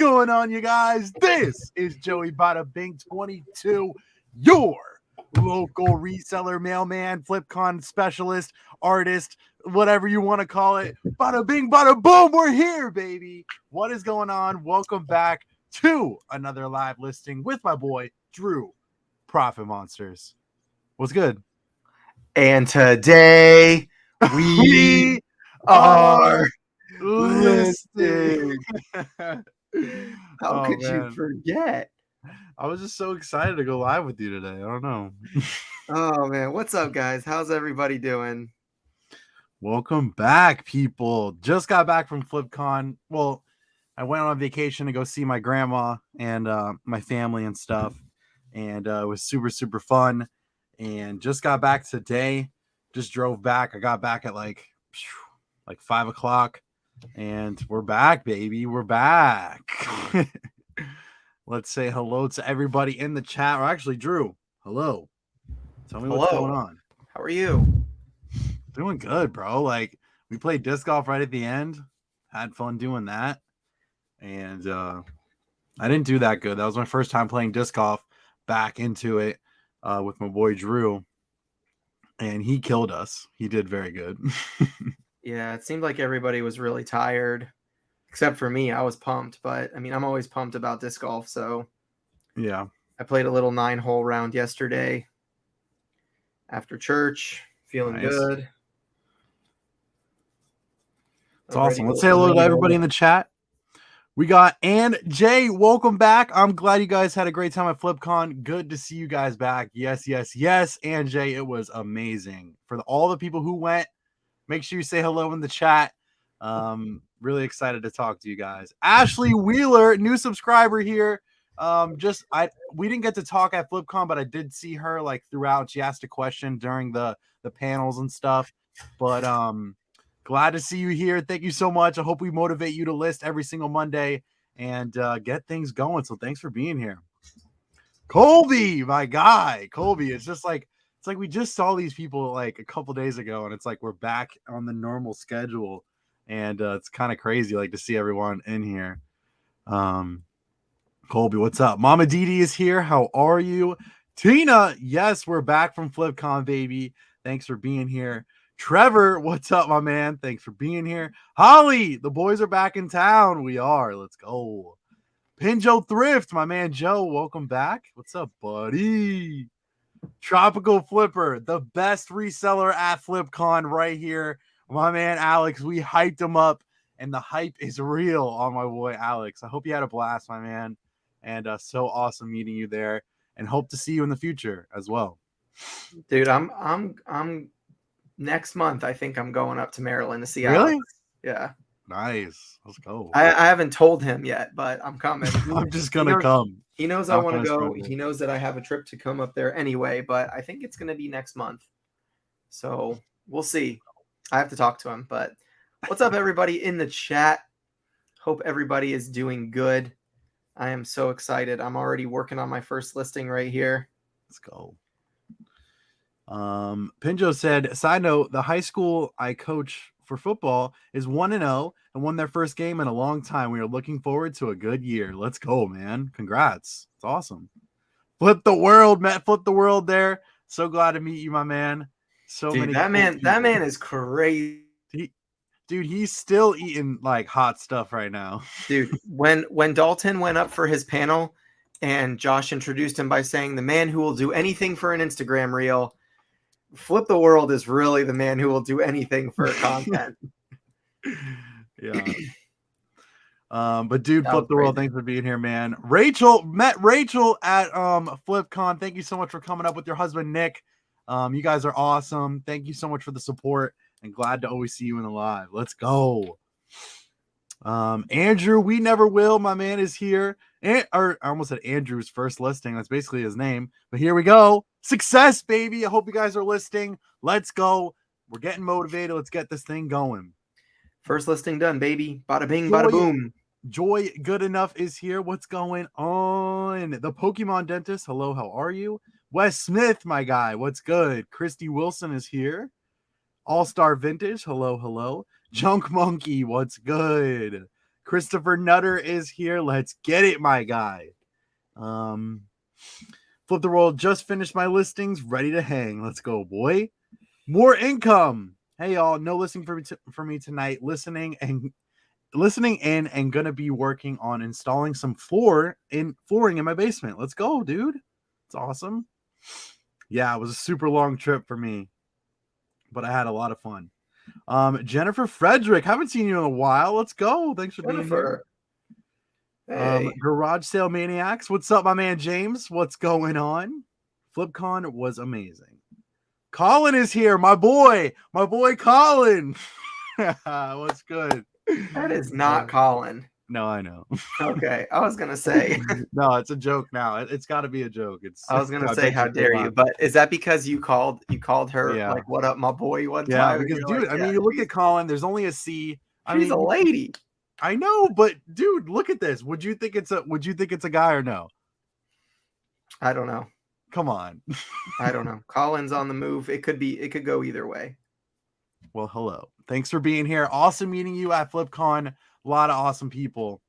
going on, you guys? This is Joey Bada Bing 22, your local reseller, mailman, Flipcon specialist, artist, whatever you want to call it. Bada bing, bada boom, we're here, baby. What is going on? Welcome back to another live listing with my boy, Drew, Profit Monsters. What's good? And today we are listing. How could you forget? I was just so excited to go live with you today. I don't know. Oh, man. What's up, guys? How's everybody doing? Welcome back, people. Just got back from Flipcon. Well, I went on vacation to go see my grandma and my family and stuff. And it was super, super fun. And just got back today. Just drove back. I got back at like 5 o'clock. And we're back, baby. We're back. Let's say hello to everybody in the chat. Or actually, Drew, hello. Tell me what's going on. How are you? Doing good, bro. Like, we played disc golf right at the end. Had fun doing that. And I didn't do that good. That was my first time playing disc golf. Back into it with my boy Drew. And he killed us. He did very good. Yeah, it seemed like everybody was really tired. Except for me, I was pumped. But, I mean, I'm always pumped about disc golf. So, yeah. I played a little 9-hole round yesterday after church. Feeling good. It's awesome. Let's say hello to everybody in the chat. We got Ann Jay. Welcome back. I'm glad you guys had a great time at Flipcon. Good to see you guys back. Yes, yes, yes. Ann Jay, it was amazing. For all the people who went, make sure you say hello in the chat. Really excited to talk to you guys. Ashley Wheeler, new subscriber here. We didn't get to talk at Flipcon, but I did see her like throughout. She asked a question during the panels and stuff. But glad to see you here. Thank you so much. I hope we motivate you to list every single Monday and get things going. So thanks for being here. Colby, my guy. Colby, it's like we just saw these people like a couple days ago, and it's like we're back on the normal schedule. And it's kind of crazy like to see everyone in here. Colby, what's up? Mama Didi is here. How are you? Tina, yes, we're back from Flipcon, baby. Thanks for being here. Trevor, what's up, my man? Thanks for being here. Holly, the boys are back in town. We are. Let's go. Pinjo Thrift, my man Joe, welcome back. What's up, buddy? Tropical Flipper, the best reseller at Flipcon right here. My man Alex, we hyped him up, and the hype is real on my boy Alex. I hope you had a blast, my man, and so awesome meeting you there, and hope to see you in the future as well. Dude, I'm next month. I think I'm going up to Maryland to see Really? Alex. Yeah. Nice. Let's go. I haven't told him yet, but I'm coming. I'm just gonna come. He knows I want to go. He knows that I have a trip to come up there anyway, but I think it's gonna be next month. So we'll see. I have to talk to him. But what's up, everybody in the chat? Hope everybody is doing good. I am so excited. I'm already working on my first listing right here. Let's go. Pinjo said, side note, the high school I coach for football is 1-0 and won their first game in a long time. We are looking forward to a good year. Let's go, man. Congrats. It's awesome. Flip the world, Matt. Flip the world there. So glad to meet you, my man. Dude, that man is crazy. Dude, he's still eating like hot stuff right now. Dude, when Dalton went up for his panel and Josh introduced him by saying the man who will do anything for an Instagram reel, Flip the World is really the man who will do anything for content. Yeah. But dude, Flip the World, thanks for being here, man. Rachel, met Rachel at Flipcon. Thank you so much for coming up with your husband, Nick. You guys are awesome. Thank you so much for the support and glad to always see you in the live. Let's go. Andrew, we never will. My man is here. Or I almost said Andrew's first listing. That's basically his name. But here we go. Success, baby. I hope you guys are listing. Let's go. We're getting motivated. Let's get this thing going. First listing done, baby. Bada bing, bada boom. Joy Good Enough is here. What's going on? The Pokemon Dentist. Hello, how are you? Wes Smith, my guy. What's good? Christy Wilson is here. All-Star Vintage. Hello, hello. Junk Monkey. What's good? Christopher Nutter is here. Let's get it, my guy. Flip the World, just finished my listings, ready to hang. Let's go, boy. More income. Hey, y'all, no listening for me tonight. Listening in and gonna be working on installing some flooring in my basement. Let's go, dude. It's awesome. Yeah, it was a super long trip for me, but I had a lot of fun. Jennifer Frederick, haven't seen you in a while. Let's go. Thanks for being here. Hey. Garage Sale Maniacs, what's up, my man James? What's going on? Flipcon was amazing. Colin is here, my boy Colin. What's good? That is not Colin. No, I know. Okay, I was gonna say. No, it's a joke now. It's got to be a joke. I was gonna say, how dare you? But is that because you called her like, "What up, my boy"? One time. Yeah, because dude, I mean, you look at Colin. There's only a C. She's a lady. I know, but dude, look at this. Would you think it's a guy or no? I don't know. Come on. I don't know. Colin's on the move. It could go either way. Well, hello. Thanks for being here. Awesome meeting you at FlipCon. A lot of awesome people.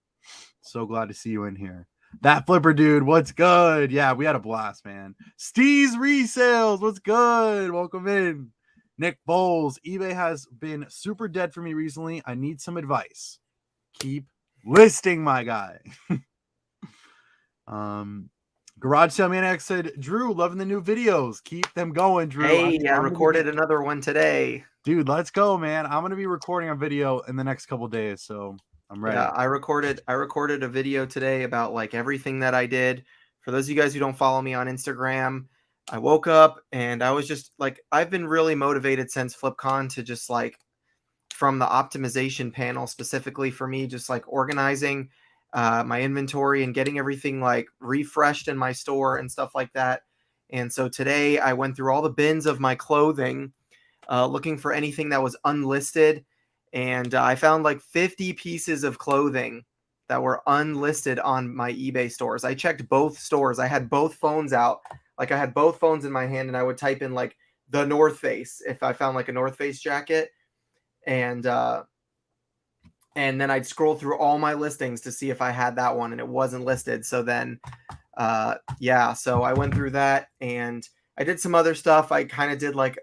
So glad to see you in here. That Flipper dude, what's good? Yeah, we had a blast, man. Steve's Resales, what's good? Welcome in. Nick Bowles, eBay has been super dead for me recently. I need some advice. Keep listing, my guy. Garage Sale Maniac said, Drew, loving the new videos. Keep them going, Drew. Hey, I recorded another one today. Dude, let's go, man. I'm going to be recording a video in the next couple days, so I'm ready. Yeah, I recorded a video today about like everything that I did. For those of you guys who don't follow me on Instagram, I woke up and I was just like, I've been really motivated since Flipcon to just like, from the optimization panel specifically for me, just like organizing my inventory and getting everything like refreshed in my store and stuff like that. And so today I went through all the bins of my clothing, looking for anything that was unlisted. And I found like 50 pieces of clothing that were unlisted on my eBay stores. I checked both stores. I had both phones out. Like I had both phones in my hand and I would type in like the North Face if I found like a North Face jacket. And then I'd scroll through all my listings to see if I had that one and it wasn't listed. So then, so I went through that and I did some other stuff. I kind of did like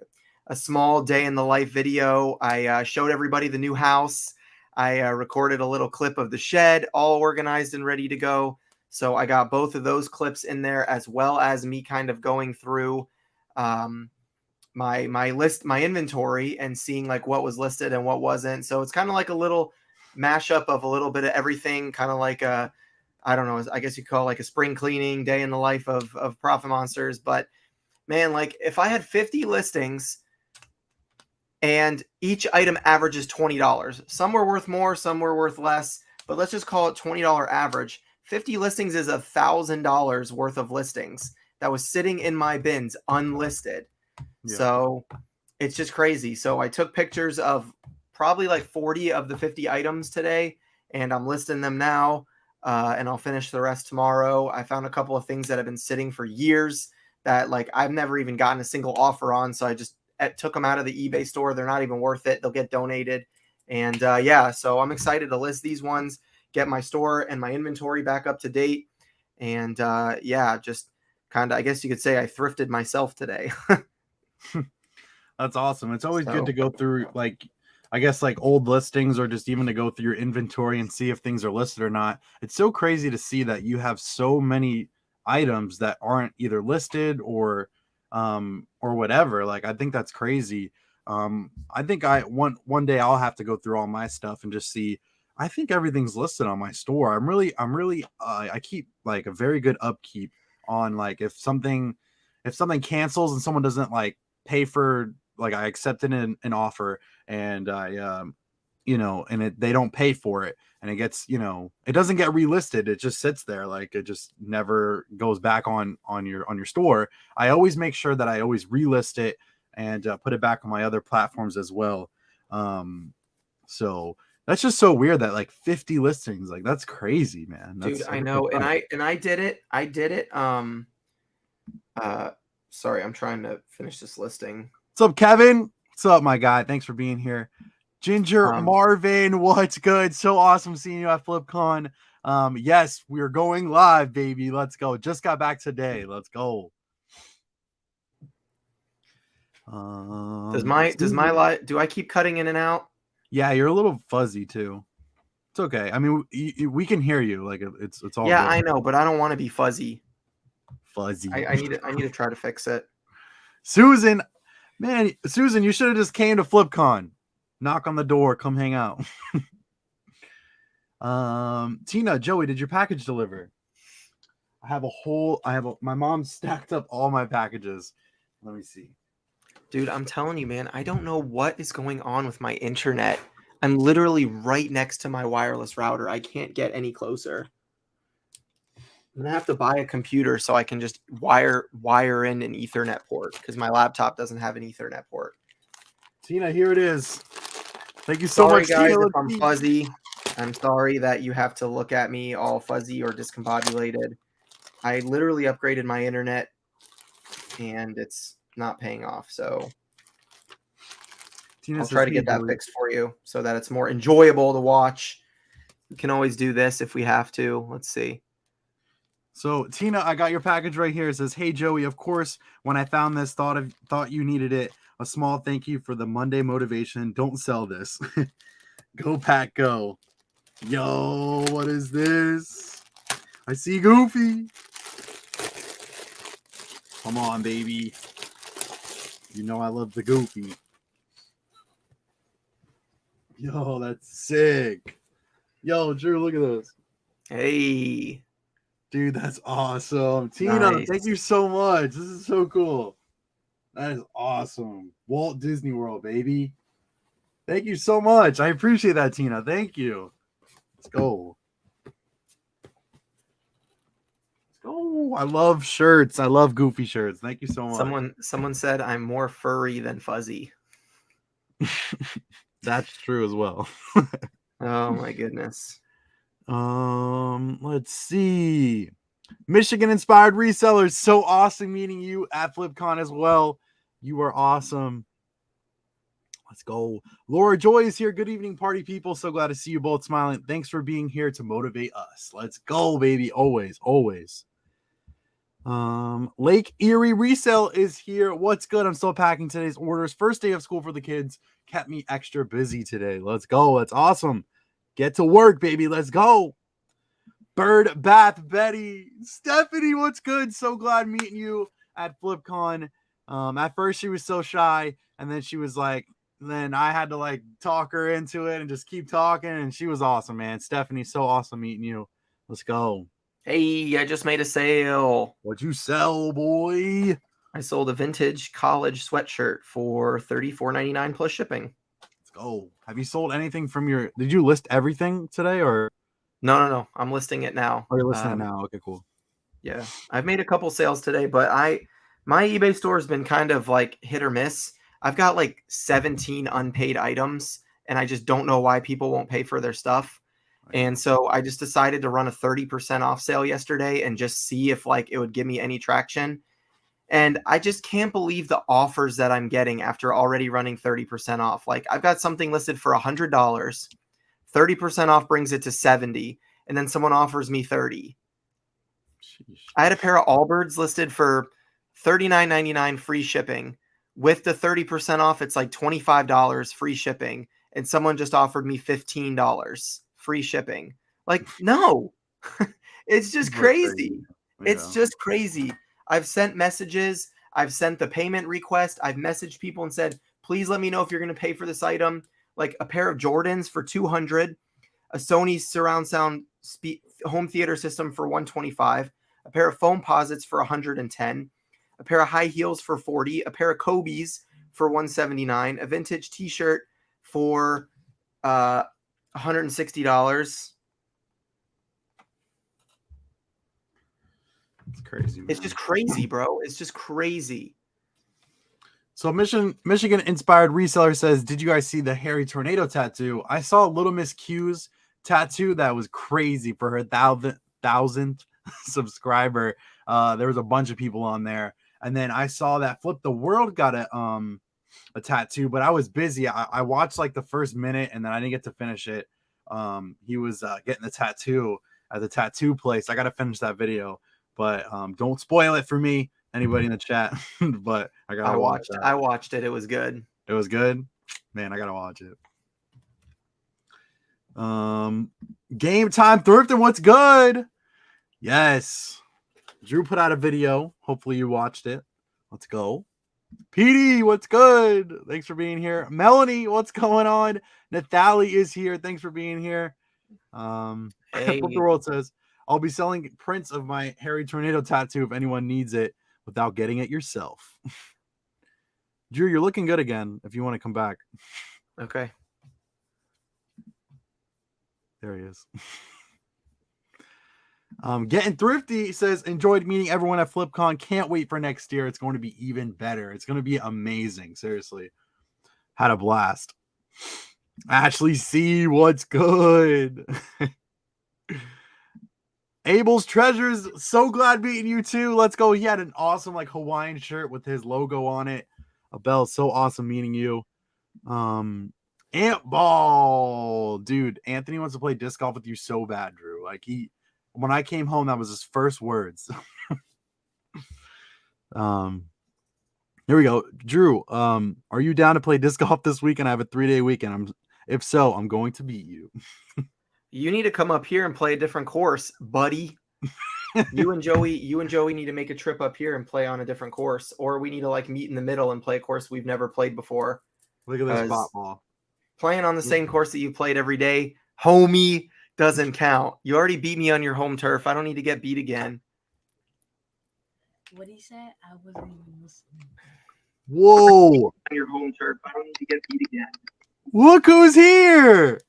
a small day in the life video. I showed everybody the new house. I recorded a little clip of the shed, all organized and ready to go. So I got both of those clips in there, as well as me kind of going through my inventory and seeing like what was listed and what wasn't. So it's kind of like a little mashup of a little bit of everything, kind of like a, I don't know, I guess you call it like a spring cleaning day in the life of Profit Monsters. But man, like if I had 50 listings and each item averages $20, some were worth more, some were worth less, but let's just call it $20 average. 50 listings is $1,000 worth of listings that was sitting in my bins unlisted. Yeah. So it's just crazy. So I took pictures of probably like 40 of the 50 items today, and I'm listing them now, and I'll finish the rest tomorrow. I found a couple of things that have been sitting for years that like I've never even gotten a single offer on, so I just took them out of the eBay store. They're not even worth it. They'll get donated. And so I'm excited to list these ones, get my store and my inventory back up to date. And just kind of, I guess you could say I thrifted myself today. That's awesome. It's always good to go through like, I guess like old listings, or just even to go through your inventory and see if things are listed or not. It's so crazy to see that you have so many items that aren't either listed or whatever. Like, I think that's crazy. I think one day I'll have to go through all my stuff and just see. I think everything's listed on my store. I keep like a very good upkeep on like if something cancels and someone doesn't like pay for, like I accepted an offer and I they don't pay for it and it gets, it doesn't get relisted. It just sits there. Like it just never goes back on your store. I always make sure that I always relist it and put it back on my other platforms as well. So that's just so weird that like 50 listings, like that's crazy, man. Dude, I know. And I did it. Sorry, I'm trying to finish this listing. What's up, Kevin? What's up, my guy? Thanks for being here. Ginger Marvin, what's good? So awesome seeing you at Flipcon. Yes, we're going live, baby. Let's go. Just got back today. Let's go. Do I keep cutting in and out? Yeah, you're a little fuzzy too. It's okay. I mean, we can hear you. Like it's all. Yeah, good. I know, but I don't want to be fuzzy. Fuzzy. I need to try to fix it. Susan, man, Susan, you should have just came to Flipcon. Knock on the door. Come hang out. Tina, Joey, did your package deliver? My mom stacked up all my packages. Let me see. Dude, I'm telling you, man, I don't know what is going on with my internet. I'm literally right next to my wireless router. I can't get any closer. I'm gonna have to buy a computer so I can just wire in an Ethernet port because my laptop doesn't have an Ethernet port. Tina, here it is. Thank you so much, guys, Tina. If I'm fuzzy. I'm sorry that you have to look at me all fuzzy or discombobulated. I literally upgraded my internet and it's not paying off. So I'll try to get that fixed for you so that it's more enjoyable to watch. We can always do this if we have to. Let's see. So Tina, I got your package right here. It says, "Hey Joey, of course, when I found this, thought you needed it. A small thank you for the Monday motivation. Don't sell this. Go Pack Go." Yo, what is this? I see Goofy. Come on, baby. You know I love the Goofy. Yo, that's sick. Yo, Drew, look at this. Hey. Dude, that's awesome. Tina, nice. Thank you so much. This is so cool. That is awesome. Walt Disney World, baby. Thank you so much. I appreciate that, Tina. Thank you. Let's go. Let's go. I love shirts. I love Goofy shirts. Thank you so much. Someone said I'm more furry than fuzzy. That's true as well. Oh my goodness. Let's see. Michigan inspired resellers. So awesome meeting you at Flipcon as well. You are awesome. Let's go. Laura Joy is here. Good evening, party people. So glad to see you both smiling. Thanks for being here to motivate us. Let's go, baby. Always, always. Lake Erie Resell is here. What's good? I'm still packing today's orders. First day of school for the kids. Kept me extra busy today. Let's go. That's awesome. Get to work, baby. Let's go. Bird Bath Betty. Stephanie, what's good? So glad meeting you at Flipcon. At first she was so shy, and then she was like, then I had to like talk her into it and just keep talking, and she was awesome, man. Stephanie, so awesome meeting you. Let's go. Hey, I just made a sale. What'd you sell, boy? I sold a vintage college sweatshirt for $34.99 plus shipping. Let's go. Have you sold anything from your... Did you list everything today or... No. I'm listing it now. Oh, you're listing it now. Okay, cool. Yeah. I've made a couple sales today, but my eBay store has been kind of like hit or miss. I've got like 17 unpaid items, and I just don't know why people won't pay for their stuff. And so I just decided to run a 30% off sale yesterday and just see if like it would give me any traction. And I just can't believe the offers that I'm getting after already running 30% off. Like I've got something listed for $100. 30% off brings it to $70, and then someone offers me $30. Sheesh. I had a pair of Allbirds listed for $39.99 free shipping. With the 30% off, it's like $25 free shipping, and someone just offered me $15 free shipping. Like, no, it's just crazy. Yeah. It's just crazy. I've sent messages. I've sent the payment request. I've messaged people and said, please let me know if you're going to pay for this item. Like a pair of Jordans for $200, a Sony surround sound home theater system for $125, a pair of foam posits for $110, a pair of high heels for $40, a pair of Kobe's for $179, a vintage t-shirt for $160. It's crazy, man. It's just crazy, bro. It's just crazy. So Michigan inspired reseller says, did you guys see the hairy tornado tattoo? I saw Little Miss Q's tattoo that was crazy for her thousandth subscriber. There was a bunch of people on there. And then I saw that Flip the World got a a tattoo, but I was busy. I watched like the first minute and then I didn't get to finish it. He was getting the tattoo at the tattoo place. I got to finish that video, but don't spoil it for me, anybody in the chat. But I gotta watch that. I watched it. It was good. It was good, man. I gotta watch it. Game time thrifting. What's good? Yes, Drew put out a video. Hopefully you watched it. Let's go. PD, what's good? Thanks for being here. Melanie, what's going on? Nathalie is here. Thanks for being here. Hey. What the world says, I'll be selling prints of my hairy tornado tattoo if anyone needs it without getting it yourself. Drew, you're looking good again if you want to come back. Okay. There he is. Getting Thrifty says, enjoyed meeting everyone at Flipcon. Can't wait for next year. It's going to be even better. It's going to be amazing. Seriously. Had a blast. Ashley C, what's good? Abel's Treasures, so glad meeting you too. Let's go. He had an awesome like Hawaiian shirt with his logo on it. Abel, so awesome meeting you. Ant Ball, dude. Anthony wants to play disc golf with you so bad, Drew. Like when I came home, that was his first words. Here we go. Drew, are you down to play disc golf this weekend? I have a 3-day weekend. If so, I'm going to beat you. You need to come up here and play a different course, buddy. You and Joey need to make a trip up here and play on a different course, or we need to like meet in the middle and play a course we've never played before. Look at this spot ball. Playing on the same course that you played every day, homie, doesn't count. You already beat me on your home turf. I don't need to get beat again. What he said? I wasn't even listening. Whoa. On your home turf. I don't need to get beat again. Look who's here.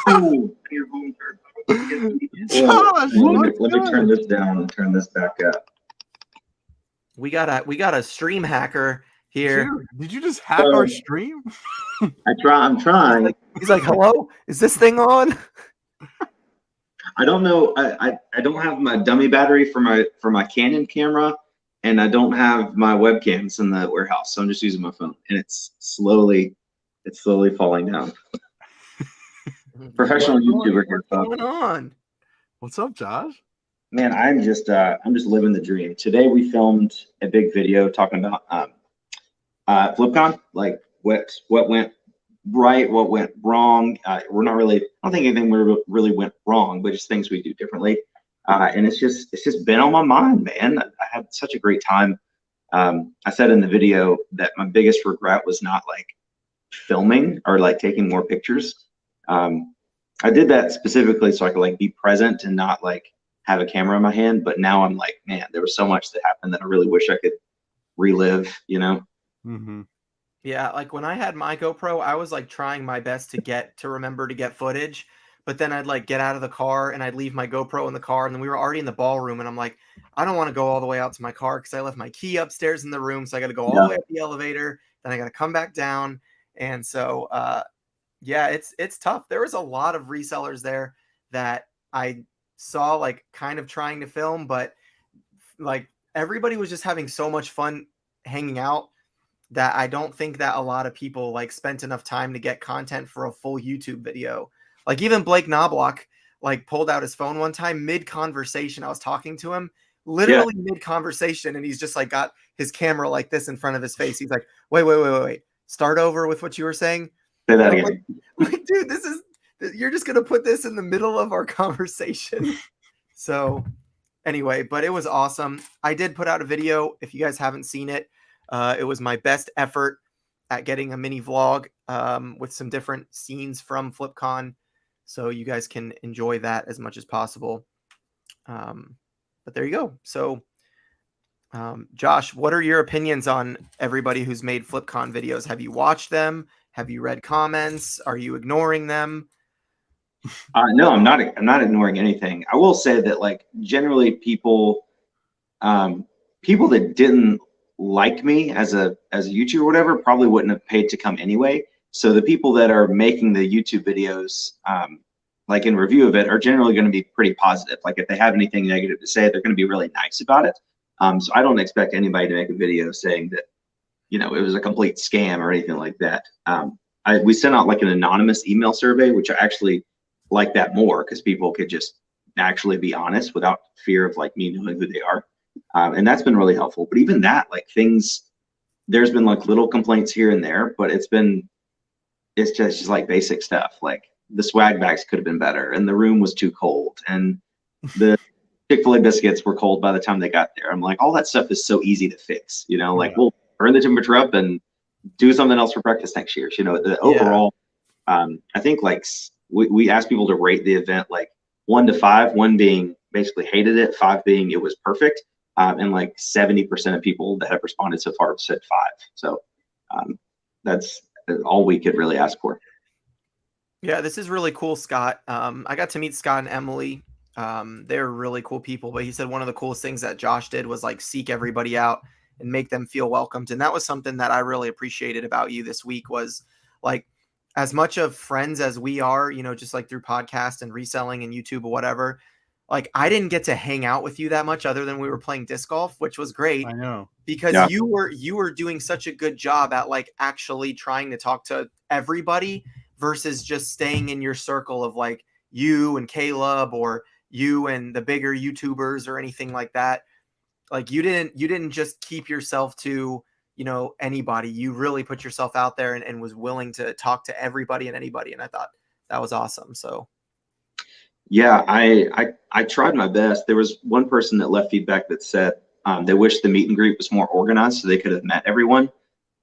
Your home turf. Josh, let me turn this down and turn this back up. We got a stream hacker here. Dude, did you just hack our stream? I'm trying. He's like, hello, is this thing on? I don't know. I don't have my dummy battery for my Canon camera, and I don't have my webcams in the warehouse, so I'm just using my phone, and it's slowly falling down. Professional YouTuber here, what's going on? What's up, Josh? Man, I'm just living the dream. Today we filmed a big video talking about Flipcon, like what went right, what went wrong. We're not really, I don't think anything really went wrong, but just things we do differently. And it's just been on my mind, man. I had such a great time. I said in the video that my biggest regret was not like filming or like taking more pictures. I did that specifically so I could like be present and not like have a camera in my hand. But now I'm like, man, there was so much that happened that I really wish I could relive, you know? Mm-hmm. Yeah, like when I had my GoPro, I was like trying my best to remember to get footage, but then I'd like get out of the car and I'd leave my GoPro in the car, and then we were already in the ballroom, and I'm like, I don't want to go all the way out to my car because I left my key upstairs in the room, so I got to go all the way up the elevator, then I got to come back down, and so yeah, it's tough. There was a lot of resellers there that I saw like kind of trying to film, but like everybody was just having so much fun hanging out that I don't think that a lot of people like spent enough time to get content for a full YouTube video. Like even Blake Knobloch like pulled out his phone one time mid-conversation. I was talking to him literally mid-conversation, and he's just like got his camera like this in front of his face. He's like, wait. Start over with what you were saying. Say that again. Like, dude, you're just gonna put this in the middle of our conversation. So anyway, but it was awesome. I did put out a video. If you guys haven't seen it, it was my best effort at getting a mini vlog with some different scenes from Flipcon, so you guys can enjoy that as much as possible. But there you go. So Josh, what are your opinions on everybody who's made Flipcon videos? Have you watched them? Have you read comments? Are you ignoring them? No, I'm not ignoring anything. I will say that like generally people that didn't like me as a YouTuber or whatever probably wouldn't have paid to come anyway. So the people that are making the YouTube videos like in review of it are generally going to be pretty positive. Like if they have anything negative to say, they're going to be really nice about it. So I don't expect anybody to make a video saying that, it was a complete scam or anything like that. We sent out like an anonymous email survey, which I actually like that more because people could just actually be honest without fear of like me knowing who they are. And that's been really helpful. But even that, like there's been like little complaints here and there, but it's just like basic stuff. Like the swag bags could have been better and the room was too cold and the Chick-fil-A biscuits were cold by the time they got there. I'm like, all that stuff is so easy to fix, like we'll turn the temperature up and do something else for breakfast next year. The overall, I think like we asked people to rate the event like 1 to 5, 1 being basically hated it, 5 being it was perfect. And like 70% of people that have responded so far have said 5. So that's all we could really ask for. Yeah, this is really cool, Scott. I got to meet Scott and Emily. They're really cool people, but he said one of the coolest things that Josh did was like seek everybody out and make them feel welcomed. And that was something that I really appreciated about you this week was like, as much of friends as we are, just like through podcast and reselling and YouTube or whatever, like I didn't get to hang out with you that much other than we were playing disc golf, which was great. I know. Because you were doing such a good job at like actually trying to talk to everybody versus just staying in your circle of like you and Caleb or you and the bigger YouTubers or anything like that. Like you didn't just keep yourself to, anybody. You really put yourself out there and was willing to talk to everybody and anybody. And I thought that was awesome. So yeah, I tried my best. There was one person that left feedback that said they wish the meet and greet was more organized so they could have met everyone.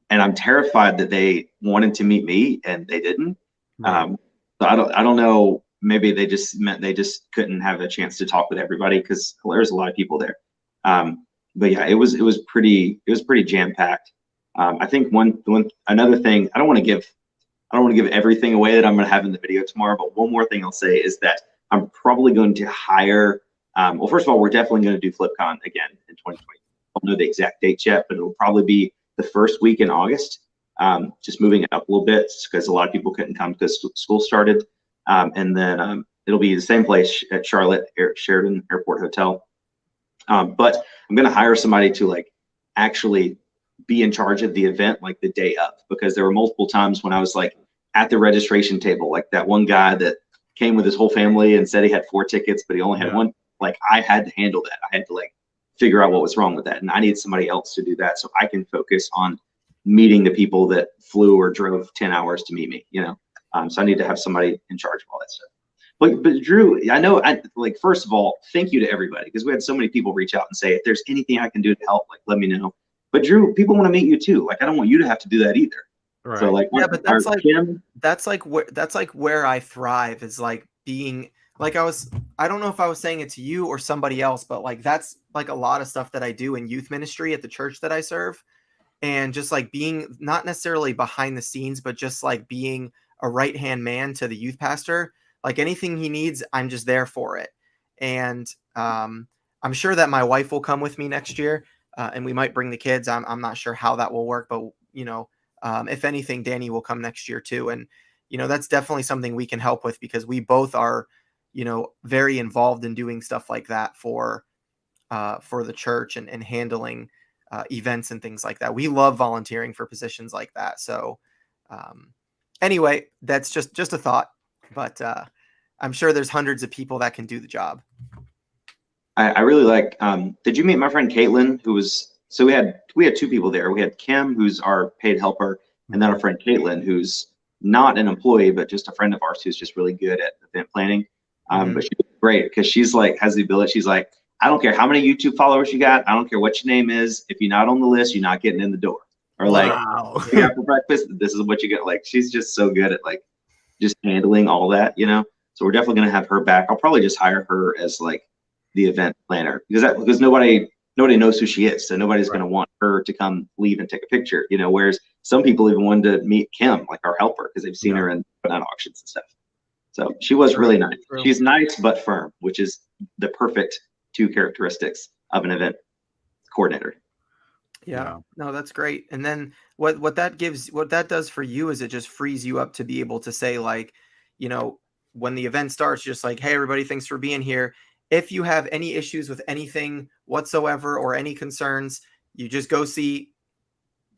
And I'm terrified that they wanted to meet me and they didn't. Right. So I don't know. Maybe they just meant they just couldn't have a chance to talk with everybody because there's a lot of people there. But yeah, it was pretty jam packed. I think another thing, I don't want to give everything away that I'm going to have in the video tomorrow. But one more thing I'll say is that I'm probably going to hire. Well, first of all, we're definitely going to do Flipcon again in 2020. I don't know the exact dates yet, but it'll probably be the first week in August. Just moving it up a little bit because a lot of people couldn't come because school started. And then it'll be the same place at Sheridan Airport Hotel. But I'm going to hire somebody to like actually be in charge of the event like the day of, because there were multiple times when I was like at the registration table, like that one guy that came with his whole family and said he had 4 tickets, but he only had 1. Like I had to handle that. I had to like figure out what was wrong with that. And I need somebody else to do that so I can focus on meeting the people that flew or drove 10 hours to meet me, so I need to have somebody in charge of all that stuff. But Drew, I know, first of all, thank you to everybody because we had so many people reach out and say, if there's anything I can do to help, like, let me know. But Drew, people want to meet you too. Like, I don't want you to have to do that either. Right. So like, yeah, but that's like where I thrive is like being like I don't know if I was saying it to you or somebody else, but like that's like a lot of stuff that I do in youth ministry at the church that I serve. And just like being not necessarily behind the scenes, but just like being a right-hand man to the youth pastor, like anything he needs, I'm just there for it. And I'm sure that my wife will come with me next year and we might bring the kids. I'm not sure how that will work, but if anything, Danny will come next year too. And, that's definitely something we can help with because we both are, very involved in doing stuff like that for the church and handling events and things like that. We love volunteering for positions like that. So anyway, that's just a thought, but I'm sure there's hundreds of people that can do the job. I really like, did you meet my friend Caitlin, so we had 2 people there. We had Kim, who's our paid helper, and then our friend Caitlin, who's not an employee, but just a friend of ours who's just really good at event planning. But she's great because she's like, has the ability. She's like, I don't care how many YouTube followers you got. I don't care what your name is. If you're not on the list, you're not getting in the door. Or like, you got for breakfast, this is what you get. Like, she's just so good at like just handling all that, So we're definitely going to have her back. I'll probably just hire her as like the event planner because nobody knows who she is. So nobody's going to want her to come leave and take a picture, whereas some people even wanted to meet Kim, like our helper, because they've seen her in banana auctions and stuff. So she was really nice. She's nice but firm, which is the perfect 2 characteristics of an event coordinator. Yeah, no, that's great. And then what that does for you is it just frees you up to be able to say like, when the event starts, just like, hey, everybody, thanks for being here. if you have any issues with anything whatsoever or any concerns, you just go see,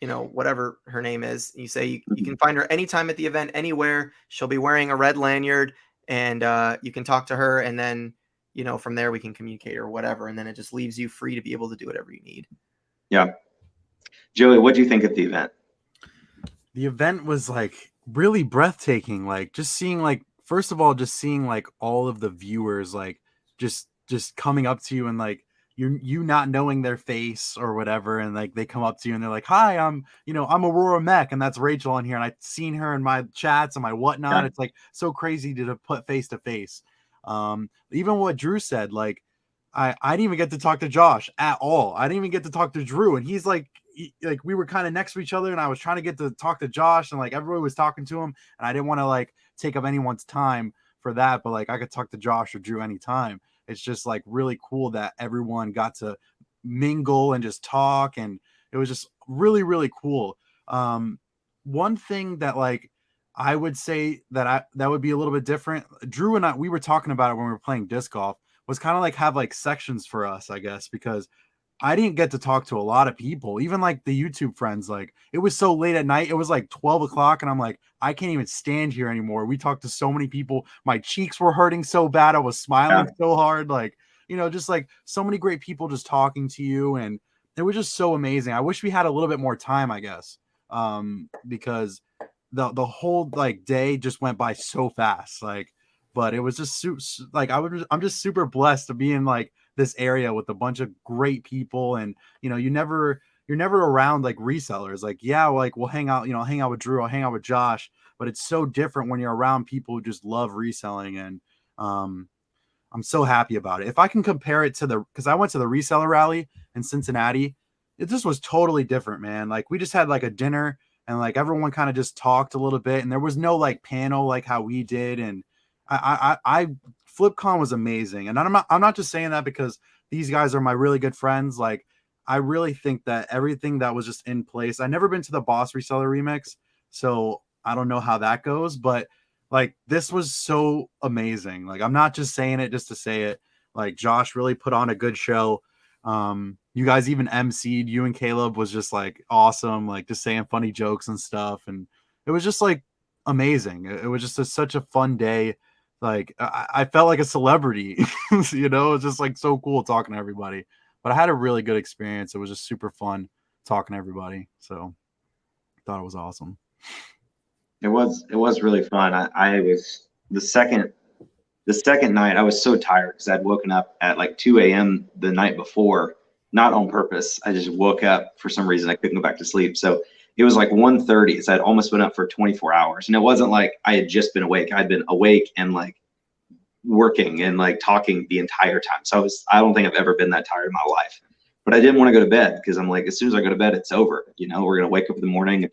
whatever her name is. You say you can find her anytime at the event, anywhere. She'll be wearing a red lanyard, and you can talk to her, and then, from there we can communicate or whatever. And then it just leaves you free to be able to do whatever you need. Yeah. Joey, what do you think of the event? The event was like really breathtaking. Like just seeing like, first of all, just seeing like all of the viewers, like just coming up to you and like you not knowing their face or whatever. And like, they come up to you and they're like, hi, I'm Aurora Mech. And that's Rachel on here. And I've seen her in my chats and my whatnot. Yeah. It's like so crazy to put face to face. Even what Drew said, like, I didn't even get to talk to Josh at all. I didn't even get to talk to Drew. And he's like we were kind of next to each other, and I was trying to get to talk to Josh, and like everybody was talking to him, and I didn't want to like take up anyone's time for that, but like I could talk to Josh or Drew anytime. It's just like really cool that everyone got to mingle and just talk, and it was just really, really cool. One thing that like I would say that would be a little bit different. Drew and we were talking about it when we were playing disc golf, was kind of like have like sections for us, I guess, because I didn't get to talk to a lot of people, even like the YouTube friends. Like it was so late at night. It was like 12 o'clock. And I'm like, I can't even stand here anymore. We talked to so many people. My cheeks were hurting so bad. I was smiling so hard. Like, just like so many great people just talking to you. And it was just so amazing. I wish we had a little bit more time, I guess. Because the whole like day just went by so fast. Like, but it was just like, I'm just super blessed to be in like this area with a bunch of great people. And you're never around like resellers. Like, yeah, like we'll hang out, I'll hang out with Drew, I'll hang out with Josh, but it's so different when you're around people who just love reselling. And I'm so happy about it. If I can compare it to because I went to the reseller rally in Cincinnati, it just was totally different, man. Like we just had like a dinner, and like everyone kind of just talked a little bit, and there was no like panel like how we did. And I Flipcon was amazing. And I'm not just saying that because these guys are my really good friends. Like I really think that everything that was just in place. I've never been to the Boss Reseller Remix, so I don't know how that goes, but like this was so amazing. Like I'm not just saying it just to say it. Like Josh really put on a good show. You guys even MC'd. You and Caleb was just like awesome, like just saying funny jokes and stuff. And it was just like amazing. It was just such a fun day. Like I felt like a celebrity, it was just like so cool talking to everybody. But I had a really good experience. It was just super fun talking to everybody. So I thought it was awesome. It was really fun. I was the second night, I was so tired because I'd woken up at like 2 a.m. the night before, not on purpose. I just woke up for some reason. I couldn't go back to sleep. So it was like 1:30. So I'd almost been up for 24 hours. And it wasn't like I had just been awake. I'd been awake and like working and like talking the entire time. So I don't think I've ever been that tired in my life. But I didn't want to go to bed because I'm like, as soon as I go to bed, it's over. We're going to wake up in the morning and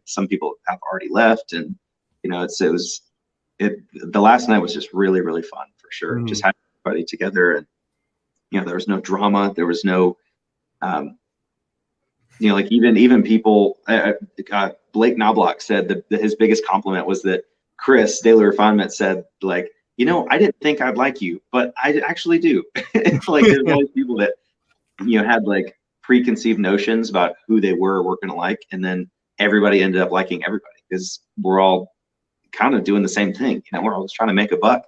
some people have already left. And, the last night was just really, really fun for sure. Mm-hmm. Just having everybody together, and, there was no drama. There was no, like even people, Blake Knobloch said that his biggest compliment was that Chris Daily Refinement said, like, I didn't think I'd like you, but I actually do. It's like there's always people that, had like preconceived notions about who they were going to like. And then everybody ended up liking everybody because we're all kind of doing the same thing. We're all just trying to make a buck.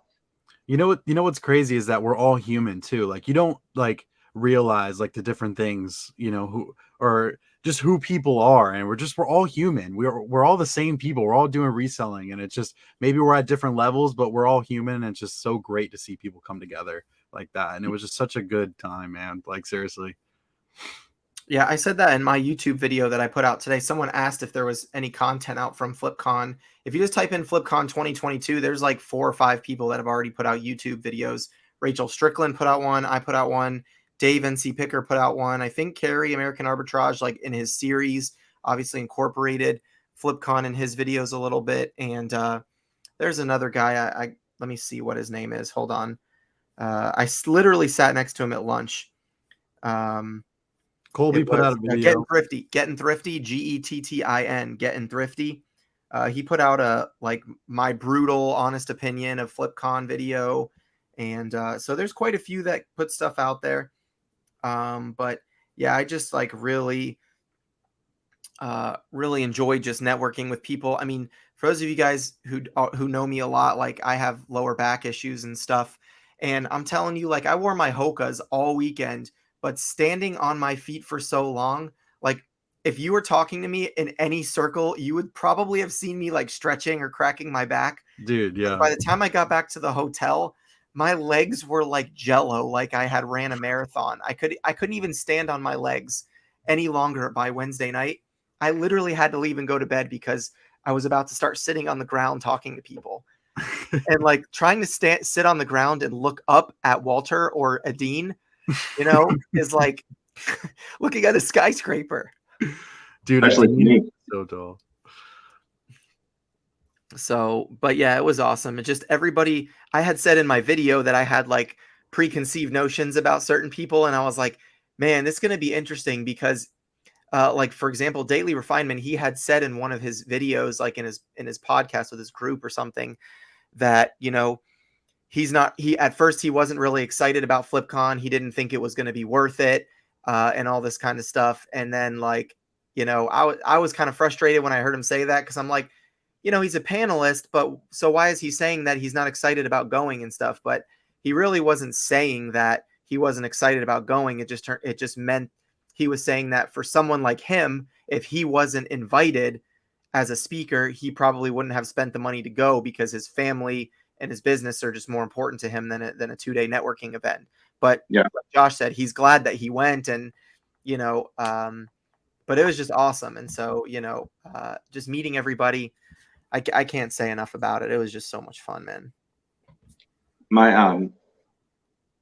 What's crazy is that we're all human too. Like you don't like realize like the different things, who or just who people are. And we're all human. We're all the same people. We're all doing reselling. And it's just, maybe we're at different levels, but we're all human. And it's just so great to see people come together like that. And it was just such a good time, man. Like seriously. Yeah, I said that in my YouTube video that I put out today. Someone asked if there was any content out from Flipcon. If you just type in Flipcon 2022, there's like 4 or 5 people that have already put out YouTube videos. Rachel Strickland put out one. I put out one. Dave NC Picker put out one. I think Kerry American Arbitrage, like in his series, obviously incorporated Flipcon in his videos a little bit. And there's another guy. Let me see what his name is. Hold on. I literally sat next to him at lunch. Colby put out a video. Getting Thrifty, Gettin, Getting Thrifty. He put out a like my brutal honest opinion of Flipcon video, And so there's quite a few that put stuff out there. But yeah, I just like really enjoy just networking with people. I mean, for those of you guys who know me a lot, like I have lower back issues and stuff, and I'm telling you, like I wore my Hokas all weekend, but standing on my feet for so long, like if you were talking to me in any circle, you would probably have seen me like stretching or cracking my back. Dude, And yeah. by the time I got back to the hotel, my legs were like jello, like I had ran a marathon. I couldn't even stand on my legs any longer by Wednesday night. I literally had to leave and go to bed because I was about to start sitting on the ground talking to people. And like trying to sit on the ground and look up at Walter or Adine, is like looking at a skyscraper. Dude, Especially me. So tall. So, but yeah, it was awesome. It just everybody, I had said in my video that I had like preconceived notions about certain people. And I was like, man, this is going to be interesting because like for example, Daily Refinement, he had said in one of his videos, like in his podcast with his group or something, that he at first he wasn't really excited about Flipcon. He didn't think it was going to be worth it, and all this kind of stuff. And then like I was kind of frustrated when I heard him say that, because I'm like, he's a panelist, but so why is he saying that he's not excited about going and stuff? But he really wasn't saying that he wasn't excited about going. It just meant he was saying that for someone like him, if he wasn't invited as a speaker, he probably wouldn't have spent the money to go, because his family and his business are just more important to him than a 2-day networking event. But Yeah, like Josh said, he's glad that he went, and but it was just awesome. And so just meeting everybody, I can't say enough about it. It was just so much fun, man. My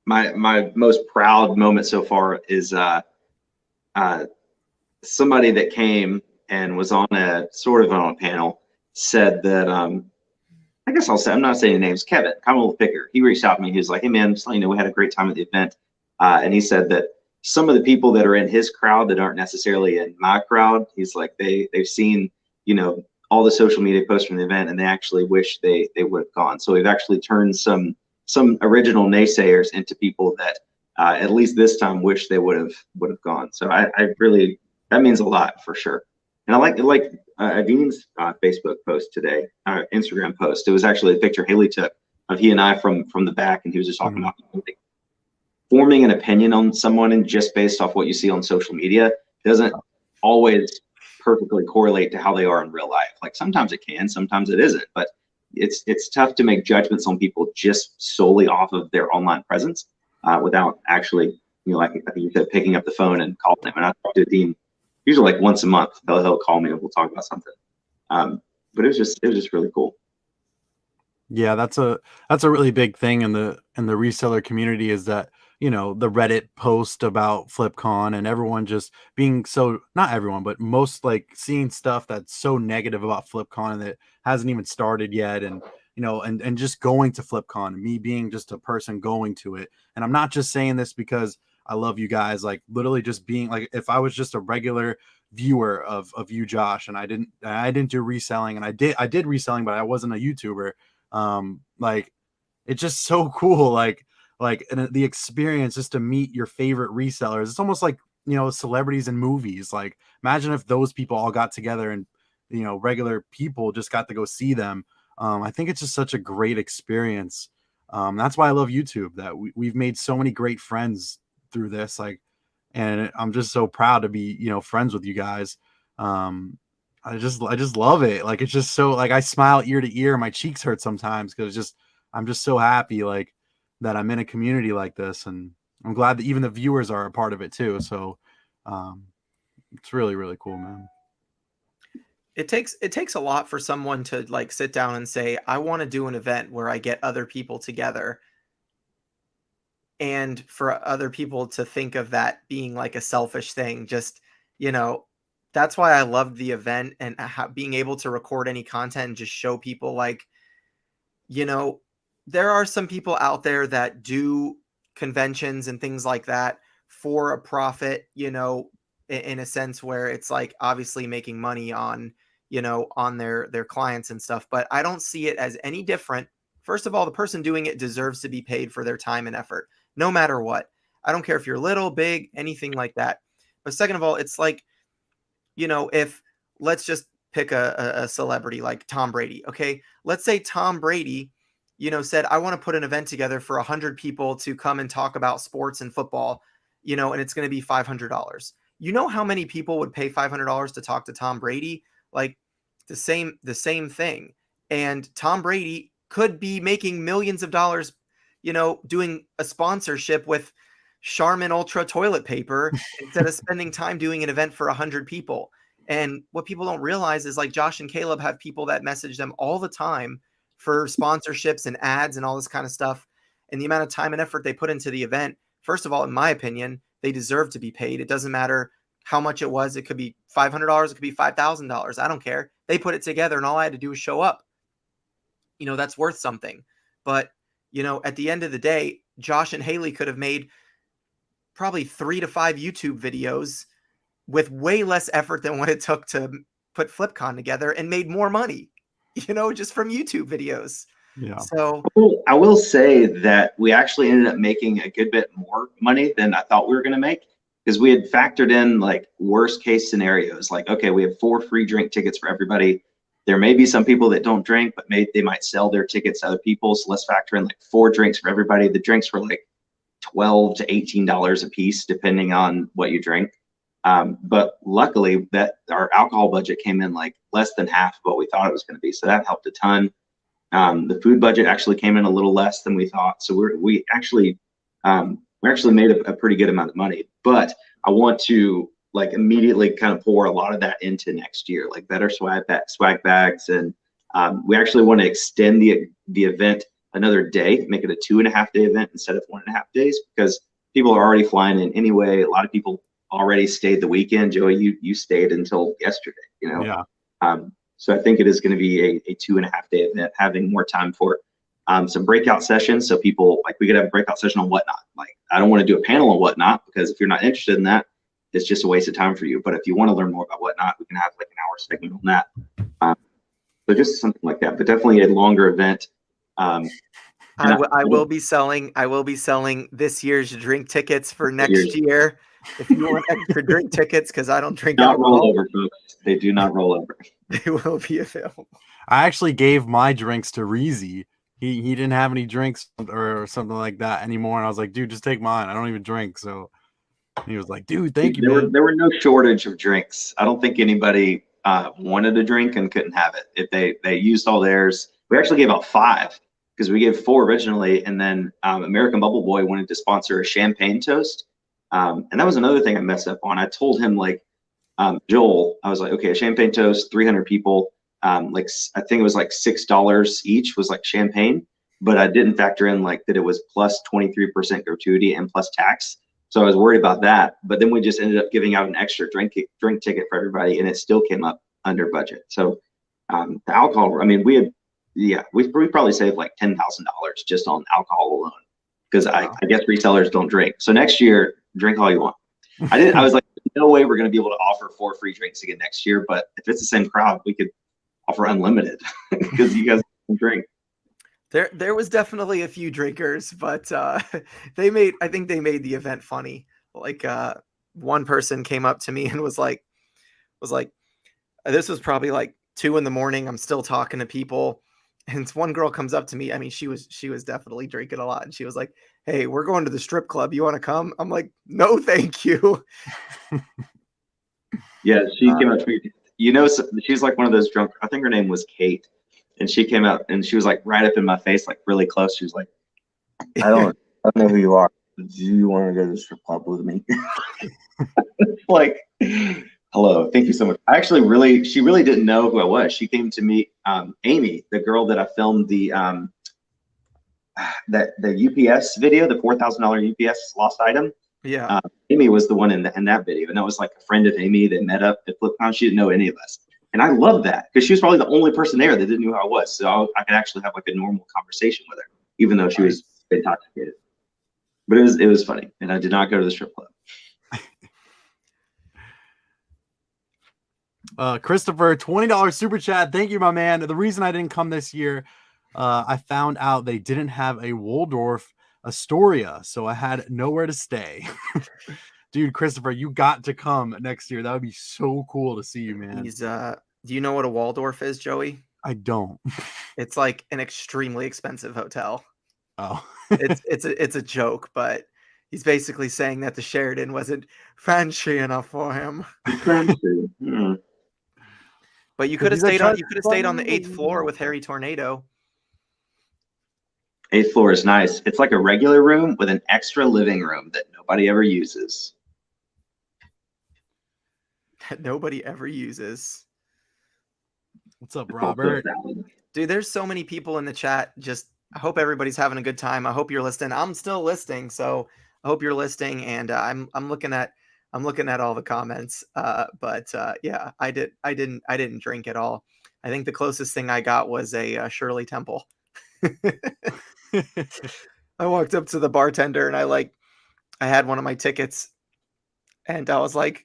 my most proud moment so far is somebody that came and was on a panel said that I guess I'll say, I'm not saying names, Kevin, kind of a little picker. He reached out to me. He was like, hey man, just let you know we had a great time at the event. And he said that some of the people that are in his crowd that aren't necessarily in my crowd, he's like, they've seen, all the social media posts from the event, and they actually wish they would have gone. So we've actually turned some original naysayers into people that at least this time wish they would have gone. So I really, that means a lot for sure. And I like Adine's Facebook post today, Instagram post. It was actually a picture Haley took of he and I from the back, and he was just talking about like, forming an opinion on someone and just based off what you see on social media doesn't always perfectly correlate to how they are in real life. Like sometimes it can, sometimes it isn't, but it's tough to make judgments on people just solely off of their online presence without actually, like I think you said, picking up the phone and calling them. And I talk to Dean usually like once a month. He'll call me and we'll talk about something. But it was just really cool. Yeah, that's a really big thing in the reseller community, is that the Reddit post about Flipcon and everyone just being so, not everyone, but most, like seeing stuff that's so negative about Flipcon and that hasn't even started yet, and and just going to Flipcon, and me being just a person going to it. And I'm not just saying this because I love you guys, like literally just being like, if I was just a regular viewer of you, Josh, and I didn't do reselling, and I did reselling, but I wasn't a YouTuber. Like it's just so cool, like and the experience just to meet your favorite resellers. It's almost like celebrities in movies. Like imagine if those people all got together and regular people just got to go see them. I think it's just such a great experience. That's why I love YouTube, that we've made so many great friends through this, like, and I'm just so proud to be friends with you guys. I just love it. Like it's just so, like, I smile ear to ear. My cheeks hurt sometimes because I'm just so happy, like, that I'm in a community like this, and I'm glad that even the viewers are a part of it too. So it's really, really cool, man. It takes a lot for someone to like sit down and say, I want to do an event where I get other people together, and for other people to think of that being like a selfish thing. Just that's why I loved the event, and being able to record any content and just show people, like, there are some people out there that do conventions and things like that for a profit, in a sense where it's like obviously making money on, on their clients and stuff. But I don't see it as any different first of all, the person doing it deserves to be paid for their time and effort, no matter what. I don't care if you're little, big, anything like that. But second of all, it's like, if let's just pick a celebrity like Tom Brady. Okay. Let's say Tom Brady, said, I want to put an event together for 100 people to come and talk about sports and football, and it's going to be $500. You know how many people would pay $500 to talk to Tom Brady? Like the same thing. And Tom Brady could be making millions of dollars, doing a sponsorship with Charmin Ultra toilet paper instead of spending time doing an event for 100 people. And what people don't realize is like Josh and Caleb have people that message them all the time for sponsorships and ads and all this kind of stuff. And the amount of time and effort they put into the event, first of all, in my opinion, they deserve to be paid. It doesn't matter how much it was. It could be $500. It could be $5,000. I don't care. They put it together and all I had to do was show up. That's worth something. But, at the end of the day, Josh and Haley could have made probably 3 to 5 YouTube videos with way less effort than what it took to put Flipcon together and made more money, just from YouTube videos. Yeah. So I will say that we actually ended up making a good bit more money than I thought we were going to make, because we had factored in like worst case scenarios. Like, okay, we have 4 free drink tickets for everybody. There may be some people that don't drink, but they might sell their tickets to other people. So let's factor in like 4 drinks for everybody. The drinks were like $12 to $18 a piece, depending on what you drink. But luckily that our alcohol budget came in like less than half of what we thought it was going to be. So that helped a ton. The food budget actually came in a little less than we thought. So we actually made a pretty good amount of money, but I want to like immediately kind of pour a lot of that into next year, like better swag bags. And we actually want to extend the event another day, make it a 2.5-day event instead of 1.5 days, because people are already flying in anyway. A lot of people already stayed the weekend. Joey, you stayed until yesterday, Yeah. So I think it is going to be a 2.5-day event, having more time for some breakout sessions. So people, like, we could have a breakout session on whatnot. Like, I don't want to do a panel on whatnot, because if you're not interested in that, it's just a waste of time for you. But if you want to learn more about whatnot, we can have like an hour segment on that. So just something like that, but definitely a longer event. I will be selling this year's drink tickets for next year. If you want extra drink tickets, because I don't drink alcohol. Roll over, folks. They do not roll over. They will be available. I actually gave my drinks to Reezy. He didn't have any drinks or something like that anymore, and I was like, dude, just take mine. I don't even drink. So he was like, dude, thank you, man. There were no shortage of drinks. I don't think anybody wanted a drink and couldn't have it. If they used all theirs. We actually gave out 5, because we gave 4 originally, and then American Bubble Boy wanted to sponsor a champagne toast. And that was another thing I messed up on. I told him, like, Joel, I was like, okay, a champagne toast, 300 people, like I think it was like $6 each was like champagne, but I didn't factor in like that it was plus 23% gratuity and plus tax. So I was worried about that. But then we just ended up giving out an extra drink ticket for everybody, and it still came up under budget. So the alcohol, I mean, we probably saved like $10,000 just on alcohol alone, because I guess resellers don't drink. So next year, drink all you want. I was like, no way we're going to be able to offer 4 free drinks again next year. But if it's the same crowd, we could offer unlimited, because you guys can drink. There was definitely a few drinkers, but I think they made the event funny. Like one person came up to me and was like, this was probably like 2 a.m. I'm still talking to people. And one girl comes up to me. I mean, she was definitely drinking a lot. And she was like, hey, we're going to the strip club. You want to come? I'm like, no, thank you. Yeah, she came up to me. She's like one of those drunk. I think her name was Kate. And she came out and she was like right up in my face, like really close. She was like, I don't know who you are. Do you want to go to the strip club with me? Like, hello, thank you so much. She really didn't know who I was. She came to meet Amy, the girl that I filmed the UPS video, the $4,000 UPS lost item. Yeah. Amy was the one in that video, and that was like a friend of Amy that met up at Flipcon. She didn't know any of us, and I love that, because she was probably the only person there that didn't know who I was. So I could actually have like a normal conversation with her, even though she was intoxicated. But it was funny, and I did not go to the strip club. Christopher, $20 super chat. Thank you, my man. The reason I didn't come this year, I found out they didn't have a Waldorf Astoria, so I had nowhere to stay. Dude, Christopher, you got to come next year. That would be so cool to see you, man. Do you know what a Waldorf is, Joey? I don't. It's like an extremely expensive hotel. Oh. It's a joke, but he's basically saying that the Sheridan wasn't fancy enough for him. But you could have stayed on the 8th floor with Harry Tornado. 8th floor is nice. It's like a regular room with an extra living room that nobody ever uses. That nobody ever uses. What's up, Robert? Dude, there's so many people in the chat. I hope everybody's having a good time. I hope you're listening. I'm still listening, so I hope you're listening. And I'm looking at all the comments. Yeah, I didn't drink at all. I think the closest thing I got was a Shirley Temple. I walked up to the bartender and I had one of my tickets, and I was like,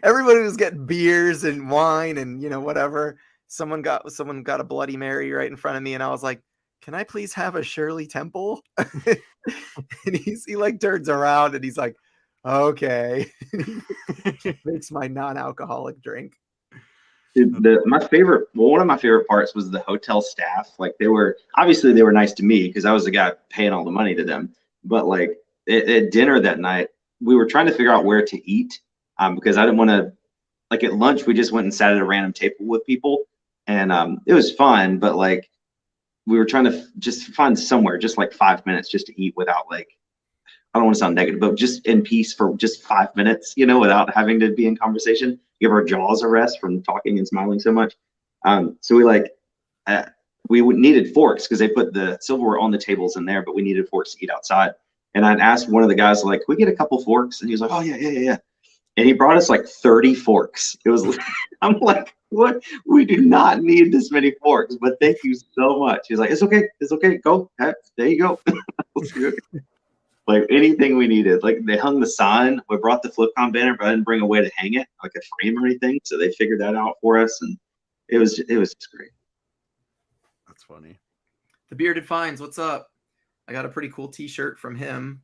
everybody was getting beers and wine and whatever. Someone got a Bloody Mary right in front of me, and I was like, "Can I please have a Shirley Temple?" And he like turns around and he's like, "Okay." Makes my non-alcoholic drink. Dude, one of my favorite parts was the hotel staff. Like they were nice to me because I was the guy paying all the money to them. But like at dinner that night, we were trying to figure out where to eat because I didn't want to. Like at lunch, we just went and sat at a random table with people, and it was fun. But like we were trying to just find somewhere, just like 5 minutes, just to eat without like. I don't want to sound negative, but just in peace for just 5 minutes, without having to be in conversation. Give our jaws a rest from talking and smiling so much. So we needed forks because they put the silverware on the tables in there, but we needed forks to eat outside. And I'd asked one of the guys, like, "Can we get a couple forks?" And he was like, "Oh yeah. And he brought us like 30 forks. It was, I'm like, what? We do not need this many forks, but thank you so much. He's like, it's okay. Go. There you go. Like anything we needed. Like they hung the sign. We brought the Flipcon banner, but I didn't bring a way to hang it, like a frame or anything. So they figured that out for us, and it was just great. That's funny. The Bearded Finds, what's up? I got a pretty cool T-shirt from him.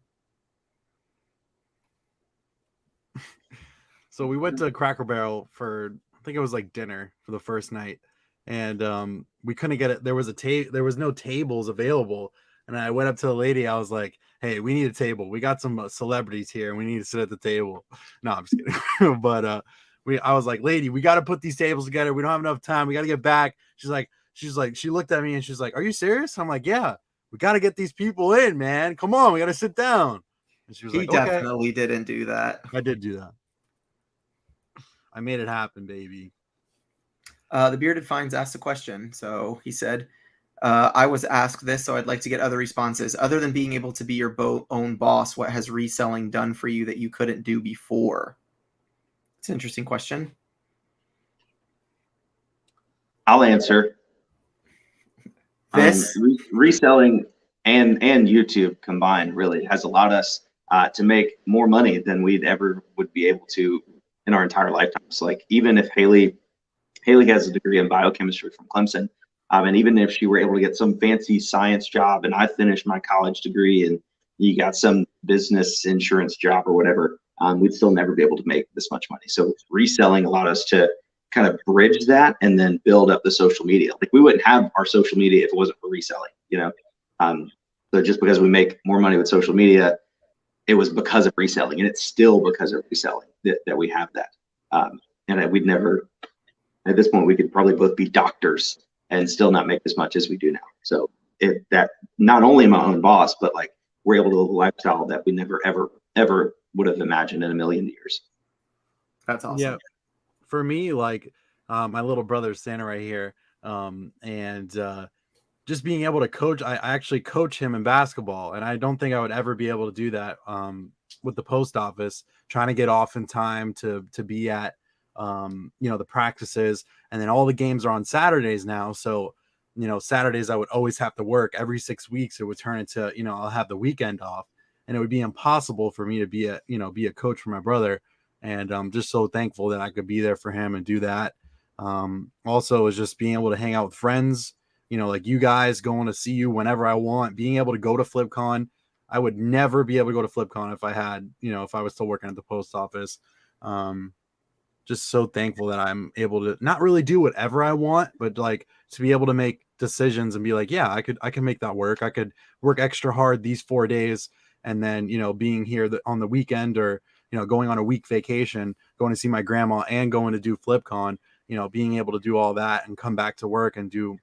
So we went to Cracker Barrel for, I think it was like dinner for the first night, and we couldn't get it. There was no tables available, and I went up to the lady. I was like, "Hey, we need a table. We got some celebrities here, and we need to sit at the table." No, I'm just kidding. But I was like, "Lady, we got to put these tables together. We don't have enough time. We got to get back." She looked at me and she's like, "Are you serious?" I'm like, "Yeah, we got to get these people in, man. Come on, we got to sit down." And she was like, "Okay." Definitely didn't do that. I did do that. I made it happen, baby. The Bearded Finds asked a question. So he said, I was asked this, so I'd like to get other responses. Other than being able to be your own boss, what has reselling done for you that you couldn't do before? It's an interesting question. I'll answer. Reselling and YouTube combined really has allowed us to make more money than we'd ever would be able to in our entire lifetimes. Like even if Haley has a degree in biochemistry from Clemson, and even if she were able to get some fancy science job and I finished my college degree and you got some business insurance job or whatever, we'd still never be able to make this much money. So reselling allowed us to kind of bridge that and then build up the social media. Like we wouldn't have our social media if it wasn't for reselling, So just because we make more money with social media, it was because of reselling, and it's still because of reselling that we have that. And we'd never, at this point, we could probably both be doctors and still not make as much as we do now. So that not only my own boss, but like we're able to live a lifestyle that we never, ever would have imagined in a million years. That's awesome. Yeah. For me, like my little brother's standing right here, and just being able to coach. I actually coach him in basketball, and I don't think I would ever be able to do that with the post office, trying to get off in time to be at the practices, and then all the games are on Saturdays now. So Saturdays I would always have to work. Every 6 weeks it would turn into I'll have the weekend off, and it would be impossible for me to be a coach for my brother. And I'm just so thankful that I could be there for him and do that. Also is just being able to hang out with friends you know, like you guys going to see you whenever I want, being able to go to Flipcon. I would never be able to go to Flipcon if I had, you know, if I was still working at the post office. Just so thankful that I'm able to not really do whatever I want, but like to be able to make decisions and be like, yeah, I can make that work. I could work extra hard these 4 days. And then, you know, being here on the weekend, or, you know, going on a week vacation, going to see my grandma and going to do Flipcon, you know, being able to do all that and come back to work and do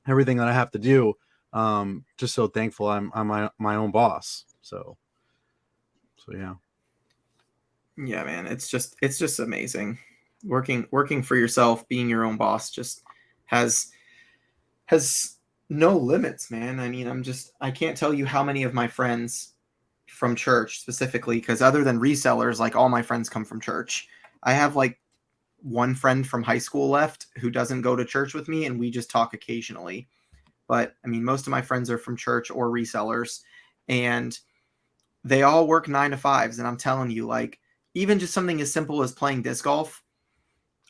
everything that I have to do. Just so thankful I'm my own boss. So yeah. Yeah, man, it's just amazing. Working for yourself, being your own boss just has no limits, man. I mean, I can't tell you how many of my friends from church specifically, because other than resellers, like all my friends come from church. I have like one friend from high school left who doesn't go to church with me, and we just talk occasionally. But I mean, most of my friends are from church or resellers, and they all work 9 to 5s. And I'm telling you, like, even just something as simple as playing disc golf,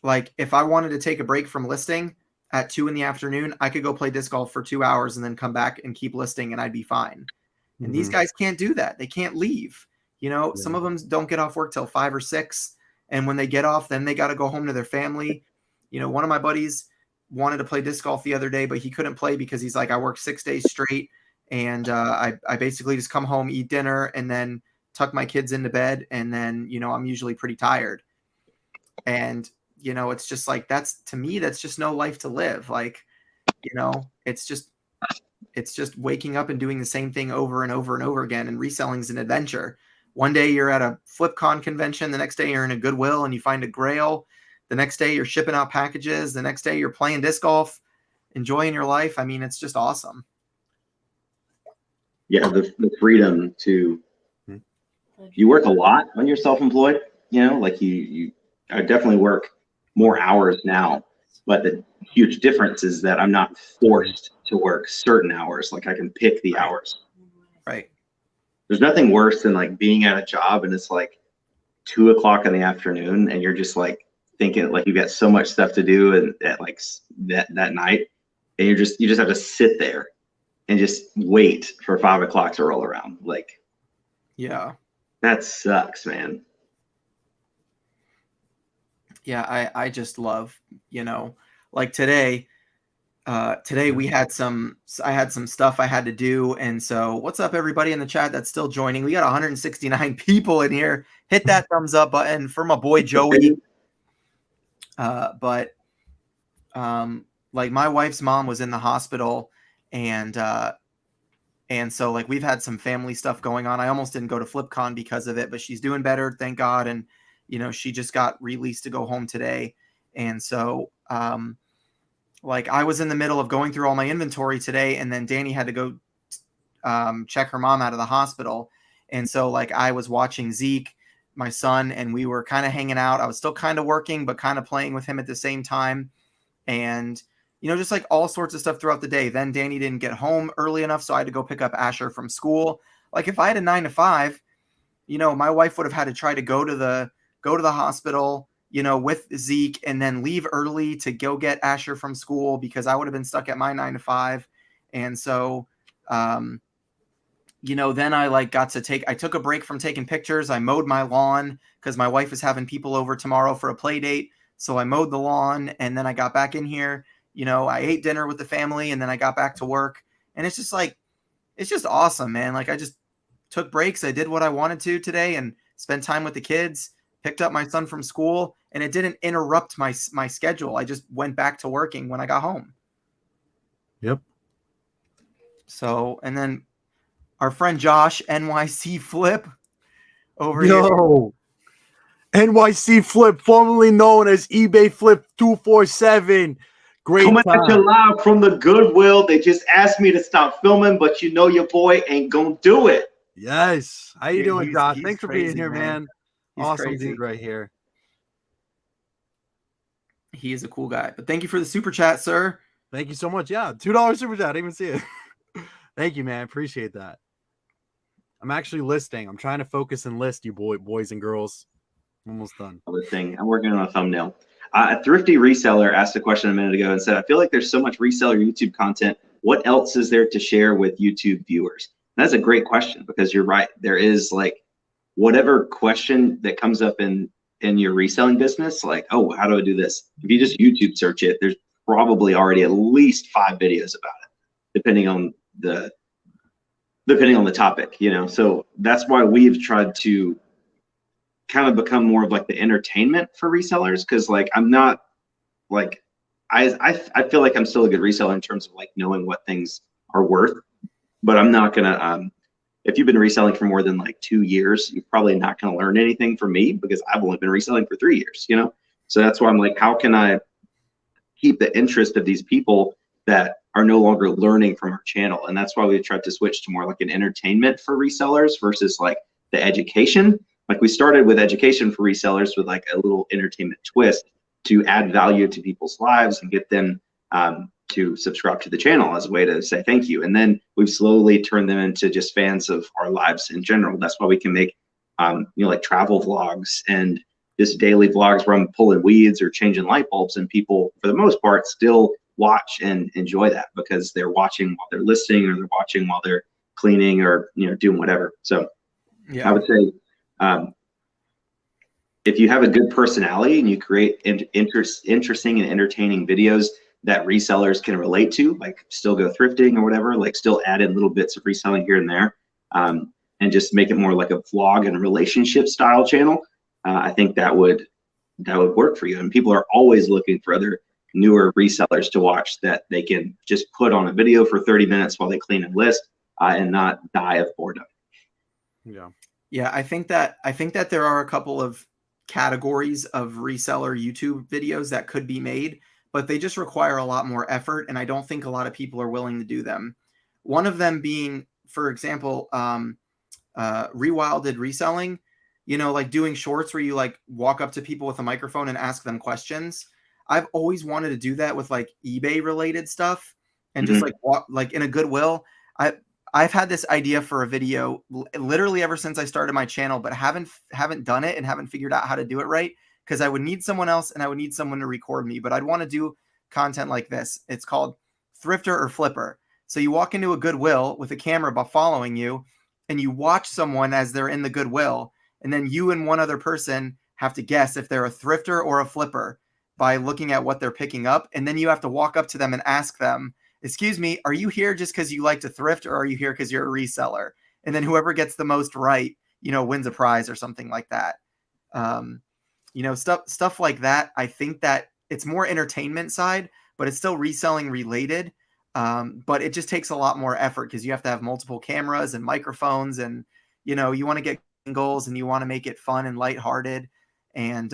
like if I wanted to take a break from listing at 2 p.m, I could go play disc golf for 2 hours and then come back and keep listing, and I'd be fine. And these guys can't do that. They can't leave. You know, some of them don't get off work till 5 or 6. And when they get off, then they got to go home to their family. You know, one of my buddies wanted to play disc golf the other day, but he couldn't play because he's like, I work 6 days straight. And I basically just come home, eat dinner, and then tuck my kids into bed. And then, you know, I'm usually pretty tired. And, you know, it's just like, to me, that's just no life to live. Like, you know, it's just waking up and doing the same thing over and over and over again. And reselling is an adventure. One day you're at a Flipcon convention. The next day you're in a Goodwill and you find a Grail. The next day you're shipping out packages. The next day you're playing disc golf, enjoying your life. I mean, it's just awesome. Yeah, the freedom to, you work a lot when you're self-employed, you know, like I definitely work more hours now, but the huge difference is that I'm not forced to work certain hours. Like I can pick the hours. Right. There's nothing worse than like being at a job and it's like 2 o'clock in the afternoon and you're just like thinking like you've got so much stuff to do and at like that night, and you just have to sit there and just wait for 5 o'clock to roll around. Like, yeah, that sucks, man. Yeah, I just love, you know, like today I had some stuff I had to do. And so what's up, everybody in the chat that's still joining? We got 169 people in here. Hit that thumbs up button for my boy Joey. But like my wife's mom was in the hospital, and so like we've had some family stuff going on. I almost didn't go to Flipcon because of it, but she's doing better, thank God. And you know, she just got released to go home today. And so like I was in the middle of going through all my inventory today, and then Danny had to go check her mom out of the hospital. And so like I was watching Zeke, my son, and we were kind of hanging out. I was still kind of working, but kind of playing with him at the same time. And, you know, just like all sorts of stuff throughout the day. Then Danny didn't get home early enough, so I had to go pick up Asher from school. Like if I had a 9 to 5, you know, my wife would have had to try to go to the hospital, you know, with Zeke, and then leave early to go get Asher from school because I would have been stuck at my 9 to 5. And so, you know, then I took a break from taking pictures. I mowed my lawn because my wife is having people over tomorrow for a play date. So I mowed the lawn, and then I got back in here, you know, I ate dinner with the family, and then I got back to work. And it's just like, it's just awesome, man. Like I just took breaks. I did what I wanted to today and spent time with the kids, picked up my son from school, and it didn't interrupt my schedule. I just went back to working when I got home. Yep. So, and then our friend Josh, NYC Flip, over here. Yo, NYC Flip, formerly known as eBay Flip 247. Great Coming time. at you live from the Goodwill. They just asked me to stop filming, but you know your boy ain't gonna do it. Yes. How you doing, Josh? He's Thanks for crazy, being here, man. He's Awesome crazy. dude right here. He is a cool guy. But thank you for the super chat, sir. Thank you so much. Yeah, $2 super chat. I didn't even see it. Thank you, man. Appreciate that. I'm actually listing. I'm trying to focus and list you boys and girls. I'm almost done. Other thing, I'm working on a thumbnail. A thrifty reseller asked a question a minute ago and said, I feel like there's so much reseller YouTube content. What else is there to share with YouTube viewers? And that's a great question, because you're right. There is like whatever question that comes up in your reselling business, like, oh, how do I do this? If you just YouTube search it, there's probably already at least 5 videos about it, depending on the topic, you know. So that's why we've tried to kind of become more of like the entertainment for resellers, because like I'm not like I feel like I'm still a good reseller in terms of like knowing what things are worth, but I'm not gonna if you've been reselling for more than like 2 years, you're probably not gonna learn anything from me, because I've only been reselling for 3 years, you know. So that's why I'm like, how can I keep the interest of these people that are no longer learning from our channel? And that's why we tried to switch to more like an entertainment for resellers versus like the education. Like we started with education for resellers with like a little entertainment twist to add value to people's lives and get them to subscribe to the channel as a way to say thank you. And then we've slowly turned them into just fans of our lives in general. That's why we can make you know, like travel vlogs and just daily vlogs where I'm pulling weeds or changing light bulbs, and people for the most part still watch and enjoy that because they're watching while they're listening, or they're watching while they're cleaning, or, you know, doing whatever. So yeah, I would say if you have a good personality and you create interesting and entertaining videos that resellers can relate to, like still go thrifting or whatever, like still add in little bits of reselling here and there, and just make it more like a vlog and relationship style channel, I think that would work for you. And people are always looking for other newer resellers to watch that they can just put on a video for 30 minutes while they clean and list, and not die of boredom. Yeah, I think that there are a couple of categories of reseller YouTube videos that could be made, but they just require a lot more effort, and I don't think a lot of people are willing to do them. One of them being, for example, rewilded reselling, you know, like doing shorts where you like walk up to people with a microphone and ask them questions. I've always wanted to do that with like eBay related stuff, and just like walk, like in a Goodwill. I've had this idea for a video literally ever since I started my channel, but haven't done it and haven't figured out how to do it right, because I would need someone else and I would need someone to record me. But I'd want to do content like this. It's called Thrifter or Flipper. So you walk into a Goodwill with a camera by following you, and you watch someone as they're in the Goodwill, and then you and one other person have to guess if they're a thrifter or a flipper by looking at what they're picking up. And then you have to walk up to them and ask them, excuse me, are you here just because you like to thrift, or are you here because you're a reseller? And then whoever gets the most right, you know, wins a prize or something like that. You know, stuff like that. I think that it's more entertainment side, but it's still reselling related. But it just takes a lot more effort because you have to have multiple cameras and microphones, and, you know, you want to get goals and you want to make it fun and lighthearted, and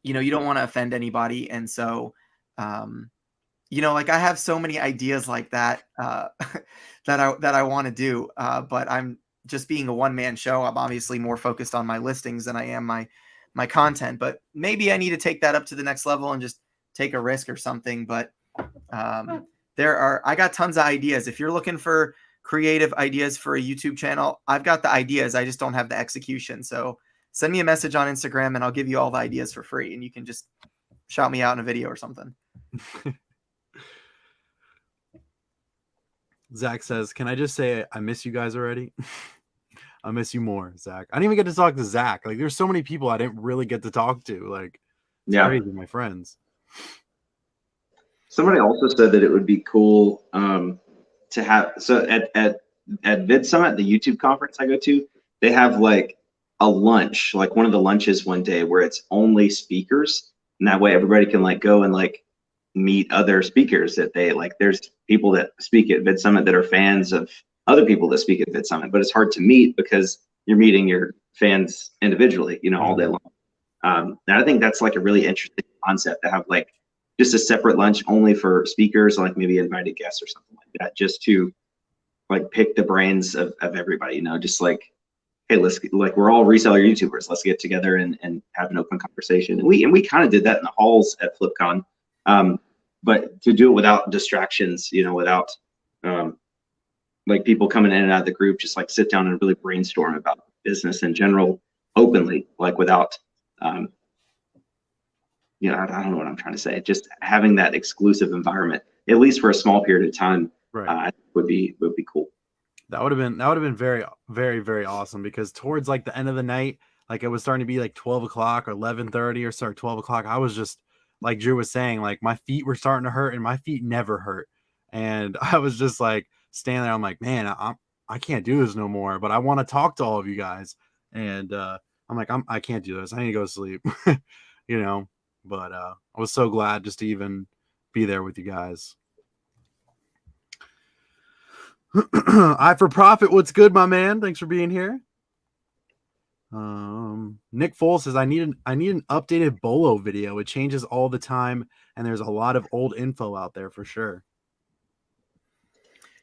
you know, you don't want to offend anybody. And so you know, like I have so many ideas like that that I want to do, but I'm just being a one-man show. I'm obviously more focused on my listings than I am my content, but maybe I need to take that up to the next level and just take a risk or something. But I got tons of ideas. If you're looking for creative ideas for a YouTube channel, I've got the ideas. I just don't have the execution. So send me a message on Instagram and I'll give you all the ideas for free, and you can just shout me out in a video or something. Zach says, can I just say I miss you guys already? I miss you more, Zach. I didn't even get to talk to Zach. Like, there's so many people I didn't really get to talk to. Like, it's crazy, my friends. Somebody also said that it would be cool to have, so at Vid Summit, the YouTube conference I go to, they have like a lunch, like one of the lunches one day where it's only speakers, and that way everybody can like go and like meet other speakers that they like. There's people that speak at Vid Summit that are fans of other people that speak at Vid Summit, but it's hard to meet because you're meeting your fans individually, you know, all day long. And I think that's like a really interesting concept to have like just a separate lunch only for speakers, like maybe invited guests or something like that, just to like pick the brains of everybody, you know, just like, hey, let's, like, we're all reseller YouTubers, let's get together and have an open conversation. And we kind of did that in the halls at Flipcon. But to do it without distractions, you know, without like people coming in and out of the group, just like sit down and really brainstorm about business in general, openly, like without you know, I don't know what I'm trying to say. Just having that exclusive environment, at least for a small period of time, Right. would be cool. That would have been very, very, very awesome, because towards like the end of the night, like it was starting to be like 12 o'clock or 11:30 or sorry, 12 o'clock. I was just like Drew was saying, like my feet were starting to hurt, and my feet never hurt. And I was just like standing there. I'm like, man, I can't do this no more, but I want to talk to all of you guys. And I'm like, I can't do this. I need to go to sleep, you know, but I was so glad just to even be there with you guys. I for profit. What's good, my man? Thanks for being here. Nick Foles says I need an updated Bolo video. It changes all the time, and there's a lot of old info out there for sure.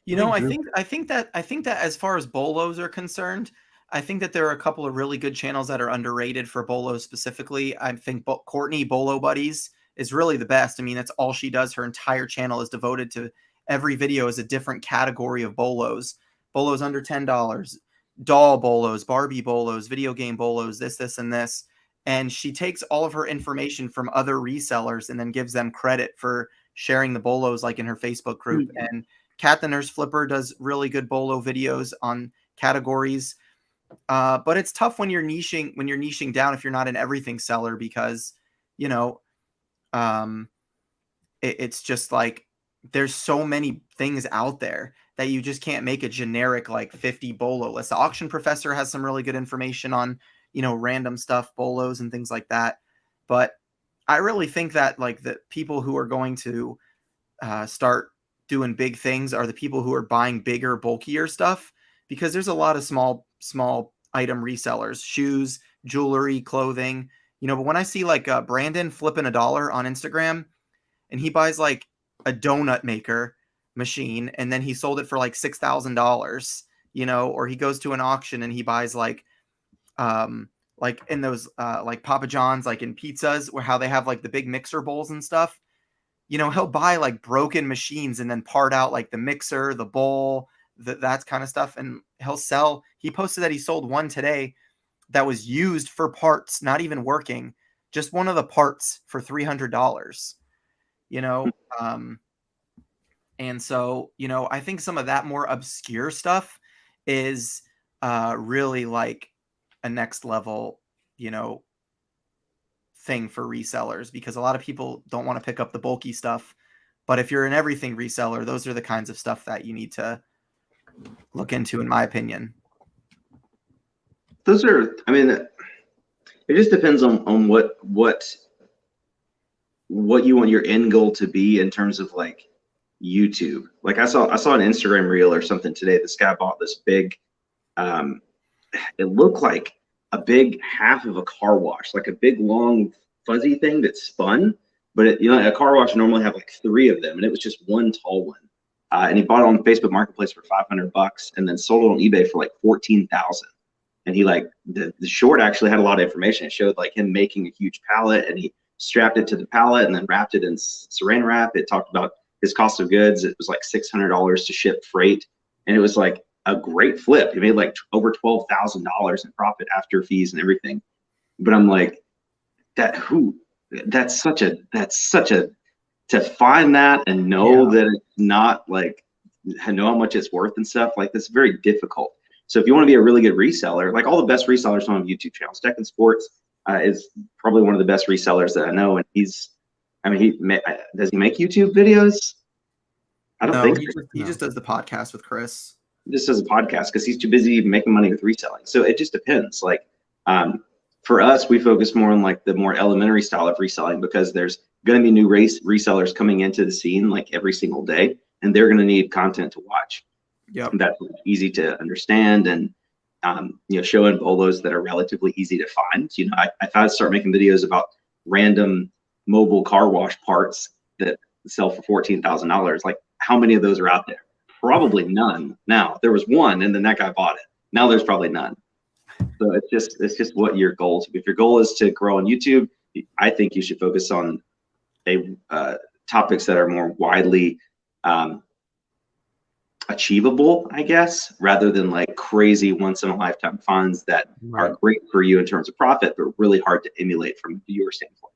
You know, I think that as far as Bolos are concerned, I think that there are a couple of really good channels that are underrated for Bolo specifically. I think Courtney Bolo Buddies is really the best. I mean, that's all she does. Her entire channel is devoted to every video is a different category of Bolos. Bolos under $10, doll Bolos, Barbie Bolos, video game Bolos, this, and this. And she takes all of her information from other resellers and then gives them credit for sharing the Bolos, like in her Facebook group. Mm-hmm. And Kat the Nurse Flipper does really good Bolo videos on categories. But it's tough when you're niching down if you're not an everything seller, because, you know, it's just like there's so many things out there that you just can't make a generic like 50 Bolo list. The Auction Professor has some really good information on, you know, random stuff, Bolos and things like that. But I really think that like the people who are going to start doing big things are the people who are buying bigger, bulkier stuff, because there's a lot of small item resellers, shoes, jewelry, clothing, you know. But when I see like Brandon flipping $1 on Instagram, and he buys like a donut maker machine, and then he sold it for like $6,000, you know, or he goes to an auction and he buys like in those like Papa John's, like in pizzas, where how they have like the big mixer bowls and stuff. You know, he'll buy like broken machines and then part out like the mixer, the bowl, that kind of stuff. And he'll sell. He posted that he sold one today that was used for parts, not even working, just one of the parts for $300, you know? And so, you know, I think some of that more obscure stuff is really like a next level, you know, thing for resellers, because a lot of people don't want to pick up the bulky stuff. But if you're an everything reseller, those are the kinds of stuff that you need to look into, in my opinion. Those are, I mean, it just depends on what you want your end goal to be in terms of like YouTube. Like I saw an Instagram reel or something today. This guy bought this big, it looked like a big half of a car wash, like a big long fuzzy thing that spun. But it, you know, a car wash normally have like 3 of them, and it was just one tall one. And he bought it on Facebook Marketplace for $500, and then sold it on eBay for like 14,000. And he like the short actually had a lot of information. It showed like him making a huge pallet, and he strapped it to the pallet and then wrapped it in saran wrap. It talked about his cost of goods. It was like $600 to ship freight, and it was like a great flip. He made like over $12,000 in profit after fees and everything. But I'm like, that's such a to find that and know that it's not like, know how much it's worth and stuff, like that's very difficult. So if you want to be a really good reseller, like all the best resellers on YouTube channels, Tech and Sports is probably one of the best resellers that I know. And does he make YouTube videos? I don't think he just does the podcast with Chris. Just as a podcast because he's too busy making money with reselling. So it just depends. Like for us, we focus more on like the more elementary style of reselling, because there's going to be new resellers coming into the scene like every single day, and they're going to need content to watch. Yeah, that's easy to understand, and you know, showing Bolos that are relatively easy to find. You know, I thought I'd start making videos about random mobile car wash parts that sell for $14,000. Like, how many of those are out there? Probably none. Now there was one, and then that guy bought it. Now there's probably none. So it's just what your goals. If your goal is to grow on YouTube, I think you should focus on topics that are more widely achievable, I guess, rather than like crazy once in a lifetime finds that are great for you in terms of profit, but really hard to emulate from a viewer standpoint.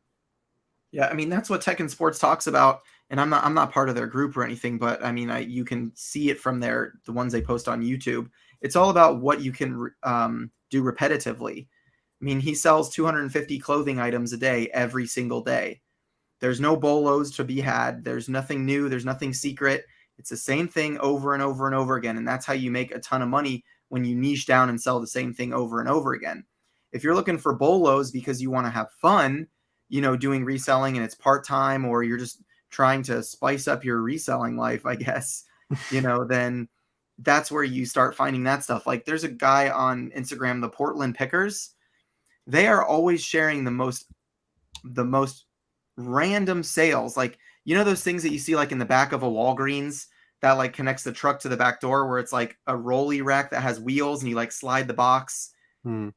Yeah, I mean that's what Tech and Sports talks about, and I'm not part of their group or anything, but I mean you can see it from the ones they post on YouTube. It's all about what you can do repetitively. I mean, he sells 250 clothing items a day every single day. There's no bolos to be had. There's nothing new. There's nothing secret. It's the same thing over and over and over again, and that's how you make a ton of money when you niche down and sell the same thing over and over again. If you're looking for bolos because you want to have fun, doing reselling and it's part-time, or you're just trying to spice up your reselling life, I guess, then that's where you start finding that stuff. Like there's a guy on Instagram, the Portland Pickers. They are always sharing the most random sales. Like, those things that you see like in the back of a Walgreens that like connects the truck to the back door, where it's like a rolly rack that has wheels and you like slide the box.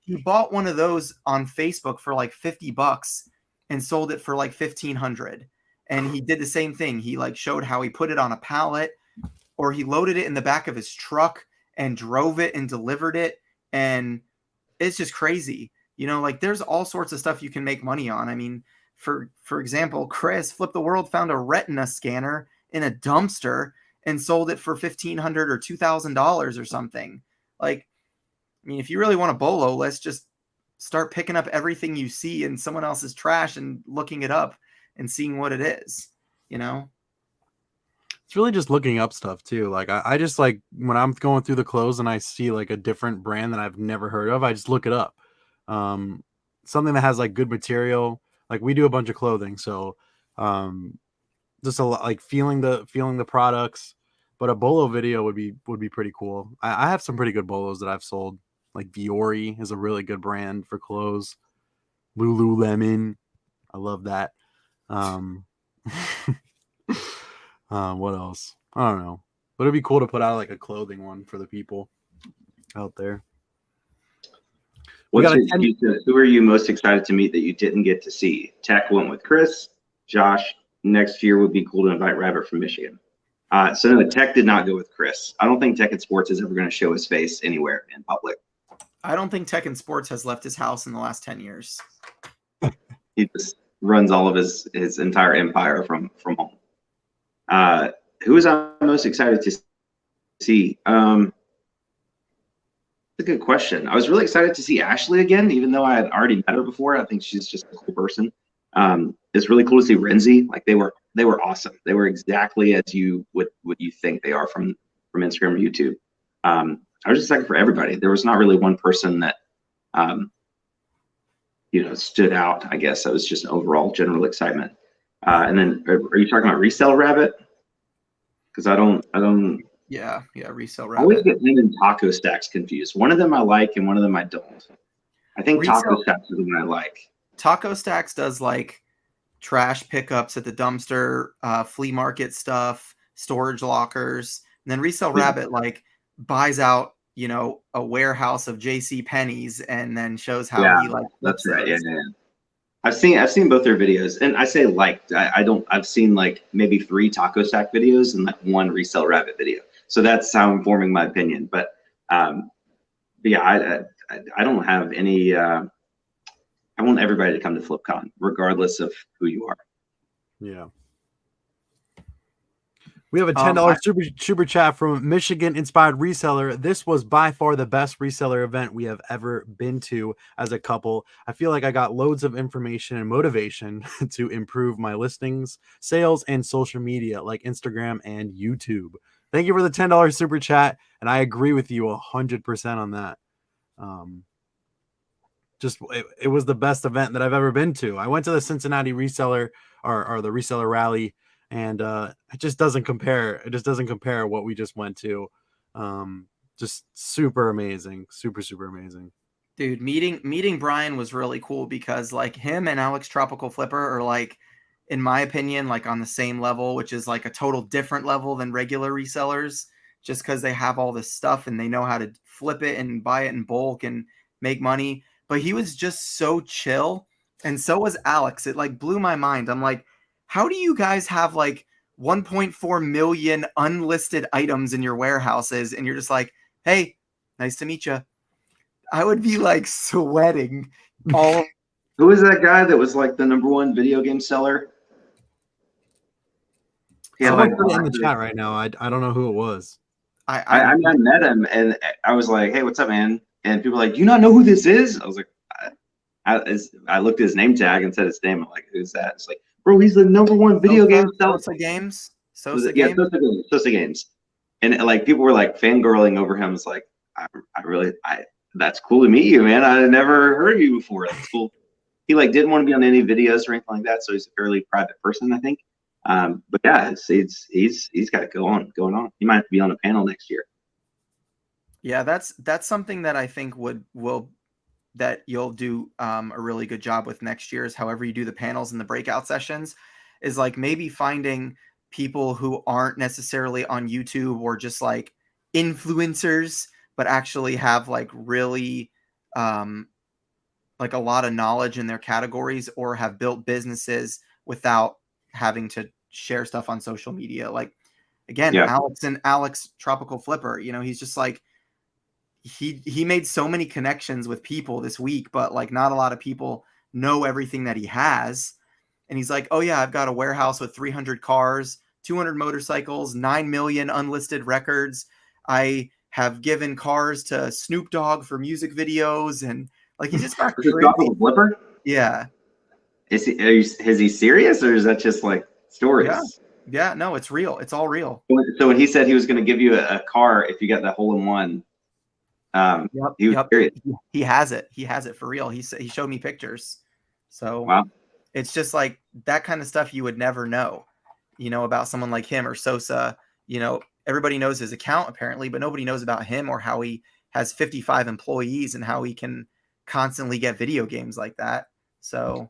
He bought one of those on Facebook for like $50 and sold it for like 1,500. And he did the same thing. He like showed how he put it on a pallet, or he loaded it in the back of his truck and drove it and delivered it. And it's just crazy. Like there's all sorts of stuff you can make money on. I mean, for example, Chris Flip the World found a retina scanner in a dumpster and sold it for $1,500 or $2,000 or something. Like, I mean, if you really want a bolo, let's just start picking up everything you see in someone else's trash and looking it up and seeing what it is, It's really just looking up stuff too. Like I just like when I'm going through the clothes and I see like a different brand that I've never heard of, I just look it up. Something that has like good material. Like we do a bunch of clothing, so just a lot like feeling the products. But a bolo video would be pretty cool. I have some pretty good bolos that I've sold. Like Viore is a really good brand for clothes. Lululemon, I love that. What else? I don't know, but it'd be cool to put out like a clothing one for the people out there. Who are you most excited to meet that you didn't get to see? Tech went with Chris. Josh, next year would be cool to invite Rabbit from Michigan. So no, Tech did not go with Chris. I don't think Tech and Sports is ever going to show his face anywhere in public. I don't think Tech and Sports has left his house in the last 10 years. He just runs all of his entire empire from home. Who is I most excited to see? That's a good question. I was really excited to see Ashley again, even though I had already met her before. I think she's just a cool person. It's really cool to see Renzi. Like they were awesome. They were exactly as you would you think they are from Instagram or YouTube. I was just excited for everybody. There was not really one person that stood out. I guess that was just an overall general excitement. And then are you talking about Resell Rabbit? Because I don't. Yeah, Resell I always Rabbit. get him and Taco Stacks confused. One of them I like and one of them I don't. I think Taco Stacks is the one I like. Taco Stacks does like trash pickups at the dumpster, flea market stuff, storage lockers. And then Resell Rabbit like buys out, a warehouse of JC Penney's and then shows how he like flips that's right. those. Yeah. I've seen both their videos, and I say liked. I've seen like maybe 3 Taco Stack videos and like 1 Resell Rabbit video. So that's how I'm forming my opinion. But yeah, I don't have any. I want everybody to come to Flipcon, regardless of who you are. Yeah. We have a $10 super chat from Michigan inspired reseller. This was by far the best reseller event we have ever been to as a couple. I feel like I got loads of information and motivation to improve my listings, sales, and social media like Instagram and YouTube. Thank you for the $10 super chat. And I agree with you 100% on that. It was the best event that I've ever been to. I went to the Cincinnati reseller or the reseller rally, and it just doesn't compare. It just doesn't compare what we just went to. Just super amazing, super amazing. Dude, meeting Brian was really cool because like him and Alex Tropical Flipper are like, in my opinion, like on the same level, which is like a total different level than regular resellers, just because they have all this stuff and they know how to flip it and buy it in bulk and make money. But he was just so chill, and so was Alex. It like blew my mind. I'm like, how do you guys have like 1.4 million unlisted items in your warehouses? And you're just like, hey, nice to meet you. I would be like sweating all Who is that guy that was like the #1 video game seller? He had Someone like put it in the chat right now. I don't know who it was. I met him and I was like, hey, what's up, man? And people were like, do you not know who this is? I was like, I looked at his name tag and said his name. I'm like, who's that? It's like, bro, he's the #1 video game seller. Sosa Games. Yeah, Sosa Games. And like people were like fangirling over him. It's like, that's cool to meet you, man. I never heard of you before. That's cool. He like didn't want to be on any videos or anything like that, so he's a fairly private person, I think. But yeah, he's got it going on. He might have to be on a panel next year. Yeah, that's something that I think that you'll do a really good job with next year, is however you do the panels and the breakout sessions, is like maybe finding people who aren't necessarily on YouTube or just like influencers, but actually have like really like a lot of knowledge in their categories, or have built businesses without having to share stuff on social media. Like again, Yeah. Alex Tropical Flipper, you know, he's just like, he made so many connections with people this week, but like not a lot of people know everything that he has. And he's like, oh yeah, I've got a warehouse with 300 cars, 200 motorcycles, 9 million unlisted records. I have given cars to Snoop Dogg for music videos. And like, he's just got crazy. Flipper? Yeah. Is he serious, or is that just like stories? Yeah, no, it's real. It's all real. So when he said he was going to give you a car if you got that hole-in-one, he was serious. He has it. He has it for real. He showed me pictures. So wow. It's just like that kind of stuff you would never know, you know, about someone like him or Sosa. You know, everybody knows his account apparently, but nobody knows about him or how he has 55 employees and how he can constantly get video games like that. So,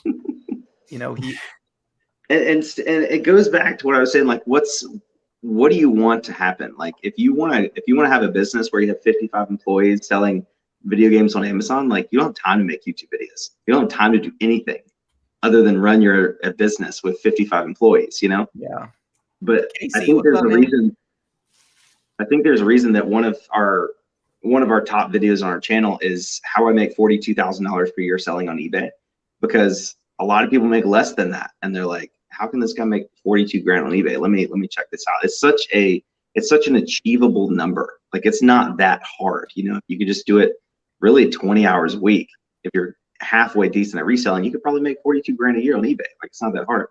you know, and it goes back to what I was saying. Like, what do you want to happen? Like, if you want to have a business where you have 55 employees selling video games on Amazon, like you don't have time to make YouTube videos. You don't have time to do anything other than run a business with 55 employees, you know? Yeah. But Casey, I think there's a reason. I think there's a reason that one of our top videos on our channel is how I make $42,000 per year selling on eBay, because a lot of people make less than that, and they're like, how can this guy make 42 grand on eBay? Let me check this out. It's such an achievable number. Like, it's not that hard, you know. You could just do it really 20 hours a week. If you're halfway decent at reselling, you could probably make 42 grand a year on eBay. Like, it's not that hard.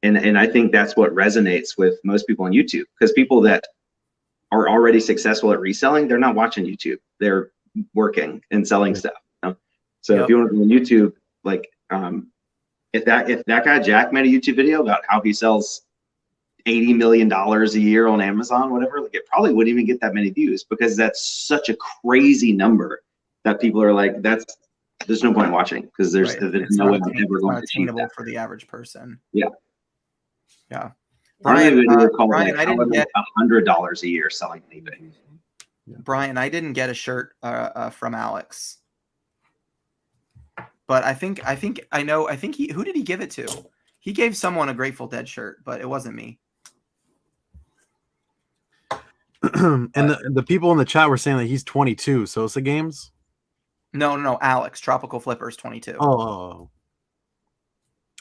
And I think that's what resonates with most people on YouTube, because people that are already successful at reselling, they're not watching YouTube. They're working and selling stuff. You know? So if you want to go on YouTube, like if that guy Jack made a YouTube video about how he sells $80 million a year on Amazon, whatever, like it probably wouldn't even get that many views, because that's such a crazy number that people are like, there's no point in watching, because there's no way I'm ever going to achieve that for the average person. Yeah. Yeah. Brian, I didn't get $100 a year selling on eBay. Brian, I didn't get a shirt from Alex, but I think who did he give it to? He gave someone a Grateful Dead shirt, but it wasn't me. And the people in the chat were saying that he's 22. Sosa Games? No. Alex Tropical Flippers 22.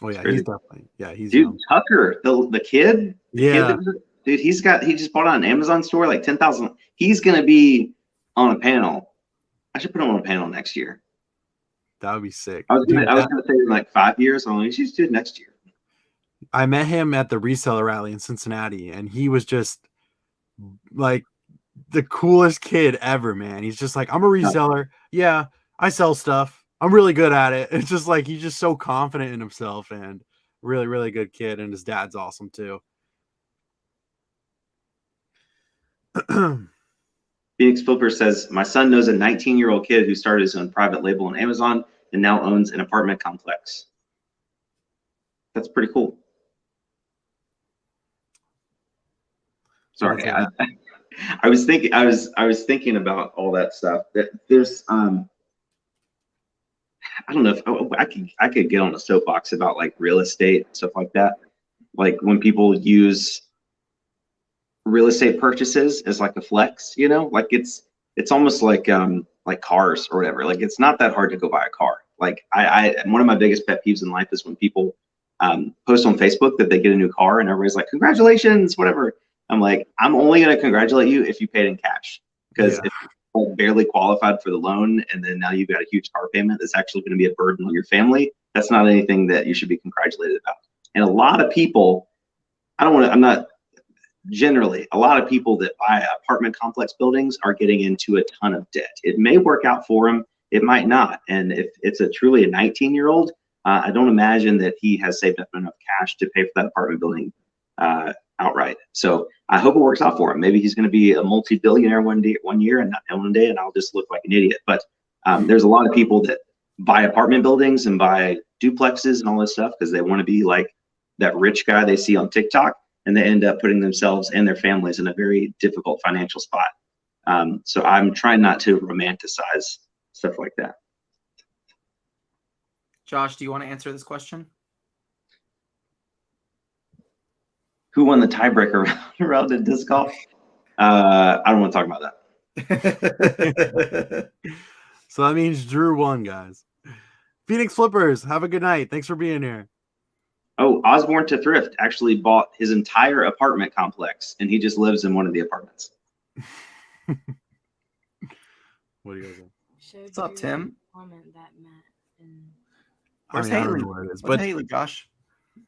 Oh yeah, he's definitely he's dude young. Tucker, the kid, yeah, dude, he just bought on an Amazon store like 10,000. He's gonna be on a panel. I should put him on a panel next year. That would be sick. I was gonna say in like 5 years. Only she's due next year. I met him at the reseller rally in Cincinnati, and he was just like the coolest kid ever, man. He's just like, I'm a reseller. Yeah, I sell stuff. I'm really good at it. It's just like he's just so confident in himself, and really, really good kid. And his dad's awesome too. Phoenix Flipper says, my son knows a 19-year-old kid who started his own private label on Amazon and now owns an apartment complex. That's pretty cool. Sorry, I was thinking about all that stuff. That there's I don't know if I could get on a soapbox about like real estate and stuff like that. Like when people use real estate purchases as like a flex, you know, like it's almost like cars or whatever. Like it's not that hard to go buy a car. Like one of my biggest pet peeves in life is when people post on Facebook that they get a new car and everybody's like, congratulations, whatever. I'm like, I'm only going to congratulate you if you paid in cash, because if you're barely qualified for the loan and then now you've got a huge car payment that's actually going to be a burden on your family, that's not anything that you should be congratulated about. And a lot of people, generally, a lot of people that buy apartment complex buildings are getting into a ton of debt. It may work out for them, it might not. And if it's truly a 19-year-old, I don't imagine that he has saved up enough cash to pay for that apartment building outright. So I hope it works out for him. Maybe he's going to be a multi-billionaire one year, and one day, and I'll just look like an idiot. But there's a lot of people that buy apartment buildings and buy duplexes and all this stuff because they want to be like that rich guy they see on TikTok, and they end up putting themselves and their families in a very difficult financial spot. So I'm trying not to romanticize stuff like that. Josh, do you want to answer this question? Who won the tiebreaker round in disc golf? I don't want to talk about that. So that means Drew won, guys. Phoenix Flippers, have a good night. Thanks for being here. Oh, Osborne to Thrift actually bought his entire apartment complex, and he just lives in one of the apartments. What do you guys think? What's up, Tim? Comment that Matt and... Where's Haley? What's Haley, Josh?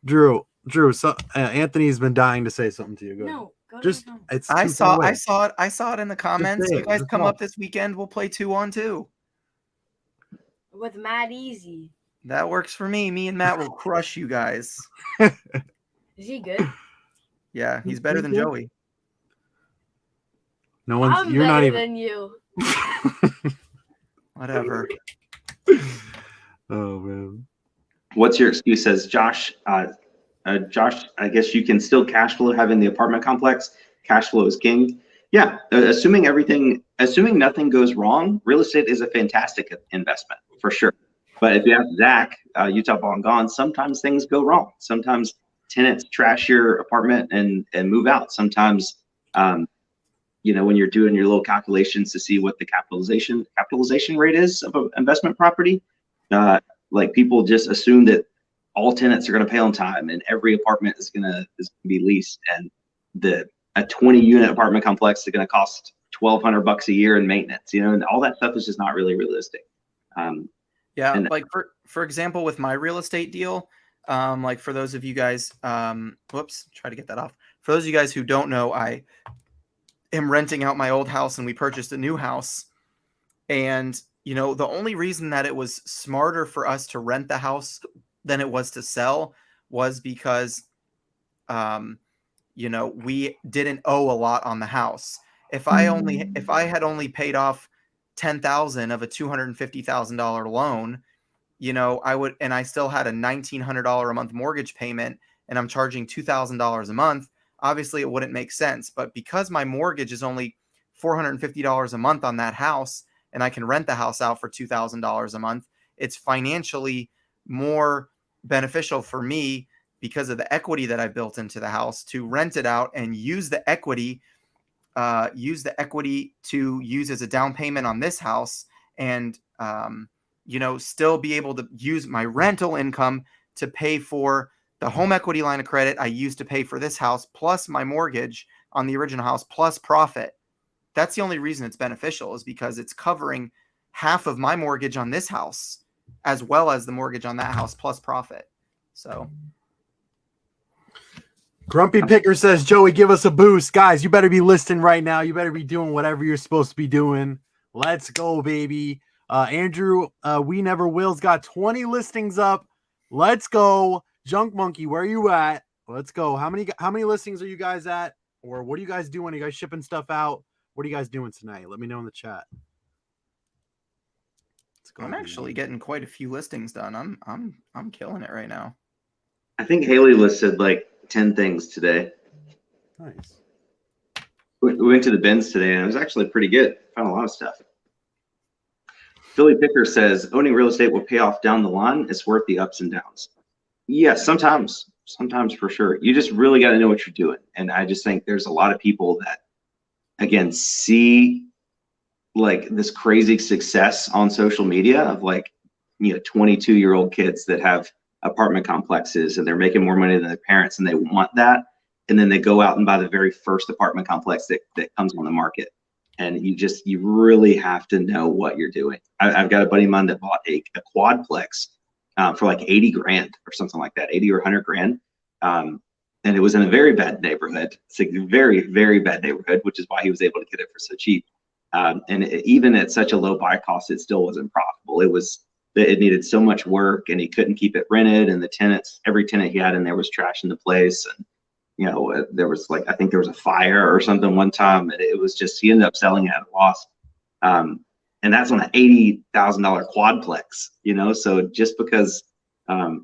Drew. So Anthony's been dying to say something to you. Go no, go just to it's. I saw it in the comments. You guys come up this weekend. We'll play 2-on-2 with Matt Easy. That works for me. Me and Matt will crush you guys. Is he good? Yeah, he's better than Joey. No one's. I'm you're better not even. than you. Whatever. Oh man. What's your excuse? Says Josh. Josh, I guess you can still cash flow having the apartment complex. Cash flow is king. Yeah, assuming nothing goes wrong, real estate is a fantastic investment for sure. But if you have Zach, Utah Ball and Gone, sometimes things go wrong. Sometimes tenants trash your apartment and move out. Sometimes, when you're doing your little calculations to see what the capitalization rate is of an investment property, like people just assume that all tenants are going to pay on time and every apartment is going to be leased, and a 20-unit apartment complex is going to cost $1,200 a year in maintenance, and all that stuff is just not really realistic. Like for example, with my real estate deal, like for those of you guys, try to get that off. For those of you guys who don't know, I am renting out my old house and we purchased a new house. And, the only reason that it was smarter for us to rent the house than it was to sell was because, we didn't owe a lot on the house. If I had only paid off $10,000 of a $250,000 loan, I still had a $1,900 a month mortgage payment and I'm charging $2,000 a month. Obviously it wouldn't make sense, but because my mortgage is only $450 a month on that house and I can rent the house out for $2,000 a month, it's financially more beneficial for me because of the equity that I built into the house to rent it out and use the equity to use as a down payment on this house and, still be able to use my rental income to pay for the home equity line of credit I used to pay for this house, plus my mortgage on the original house, plus profit. That's the only reason it's beneficial, is because it's covering half of my mortgage on this house, as well as the mortgage on that house, plus profit. So. Grumpy Picker says, Joey, give us a boost. Guys, you better be listing right now. You better be doing whatever you're supposed to be doing. Let's go, baby. Andrew, We Never Will's got 20 listings up. Let's go. Junk Monkey, where are you at? Let's go. How many listings are you guys at? Or what are you guys doing? Are you guys shipping stuff out? What are you guys doing tonight? Let me know in the chat. Let's go. I'm actually getting quite a few listings done. I'm killing it right now. I think Haley listed like 10 things today. Nice. We went to the bins today and it was actually pretty good. Found a lot of stuff. Philly Picker says, owning real estate will pay off down the line. It's worth the ups and downs. Yes, sometimes for sure. You just really got to know what you're doing. And I just think there's a lot of people that, again, see like this crazy success on social media of like 22-year-old kids that have apartment complexes and they're making more money than their parents and they want that. And then they go out and buy the very first apartment complex that comes on the market. And you really have to know what you're doing. I've got a buddy of mine that bought a quadplex for like 80 grand or something like that, 80 or 100 grand. And it was in a very bad neighborhood. It's a very, very bad neighborhood, which is why he was able to get it for so cheap. And even at such a low buy cost, it still wasn't profitable. It needed so much work and he couldn't keep it rented. And every tenant he had in there was trashing the place. And there was I think there was a fire or something one time, and it was just, he ended up selling it at a loss. And that's on an $80,000 quadplex, so just because, I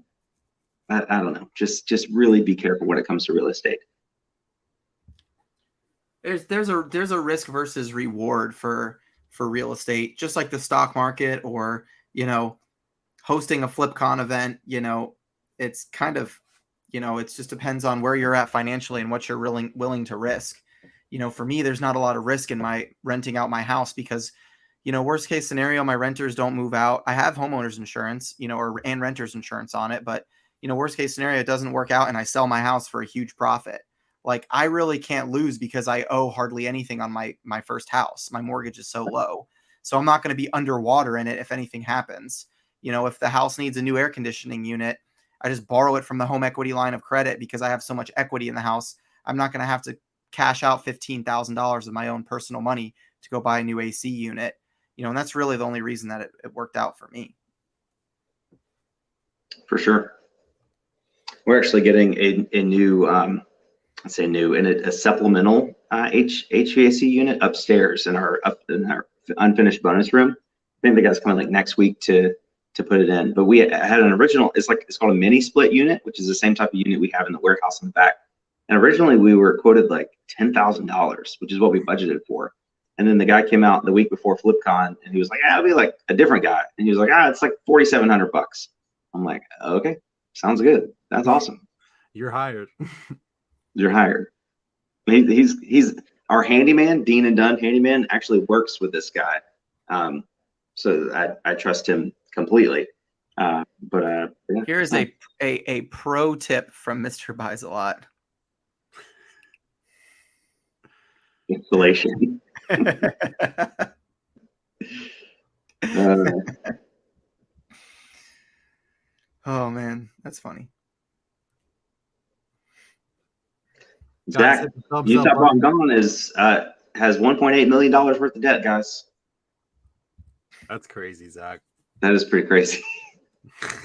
don't know, just really be careful when it comes to real estate. There's a risk versus reward for real estate, just like the stock market or, hosting a Flipcon event, it's kind of, it just depends on where you're at financially and what you're willing to risk. For me, there's not a lot of risk in my renting out my house because, worst case scenario, my renters don't move out. I have homeowners insurance, and renters insurance on it. But, worst case scenario, it doesn't work out and I sell my house for a huge profit. Like, I really can't lose because I owe hardly anything on my first house. My mortgage is so low. So I'm not going to be underwater in it if anything happens. If the house needs a new air conditioning unit, I just borrow it from the home equity line of credit because I have so much equity in the house. I'm not going to have to cash out $15,000 of my own personal money to go buy a new AC unit. And that's really the only reason that it worked out for me. For sure. We're actually getting a new, let's say new, and a supplemental HVAC unit upstairs in our unfinished bonus room. I think the guy's coming next week to put it in. But we had an original, it's called a mini split unit, which is the same type of unit we have in the warehouse in the back. And originally we were quoted $10,000, which is what we budgeted for. And then the guy came out the week before Flipcon and he was like, it'll be a different guy. And he was like, it's $4,700. I'm like, okay, sounds good. That's awesome. You're hired. You're hired. He's our handyman, Dean and Dunn handyman, actually works with this guy. So I trust him completely. Yeah. Here's a pro tip from Mr. Buys a Lot. Installation. Oh man, that's funny. Zach, Utah Bomb Gone has $1.8 million worth of debt, guys. That's crazy, Zach. That is pretty crazy.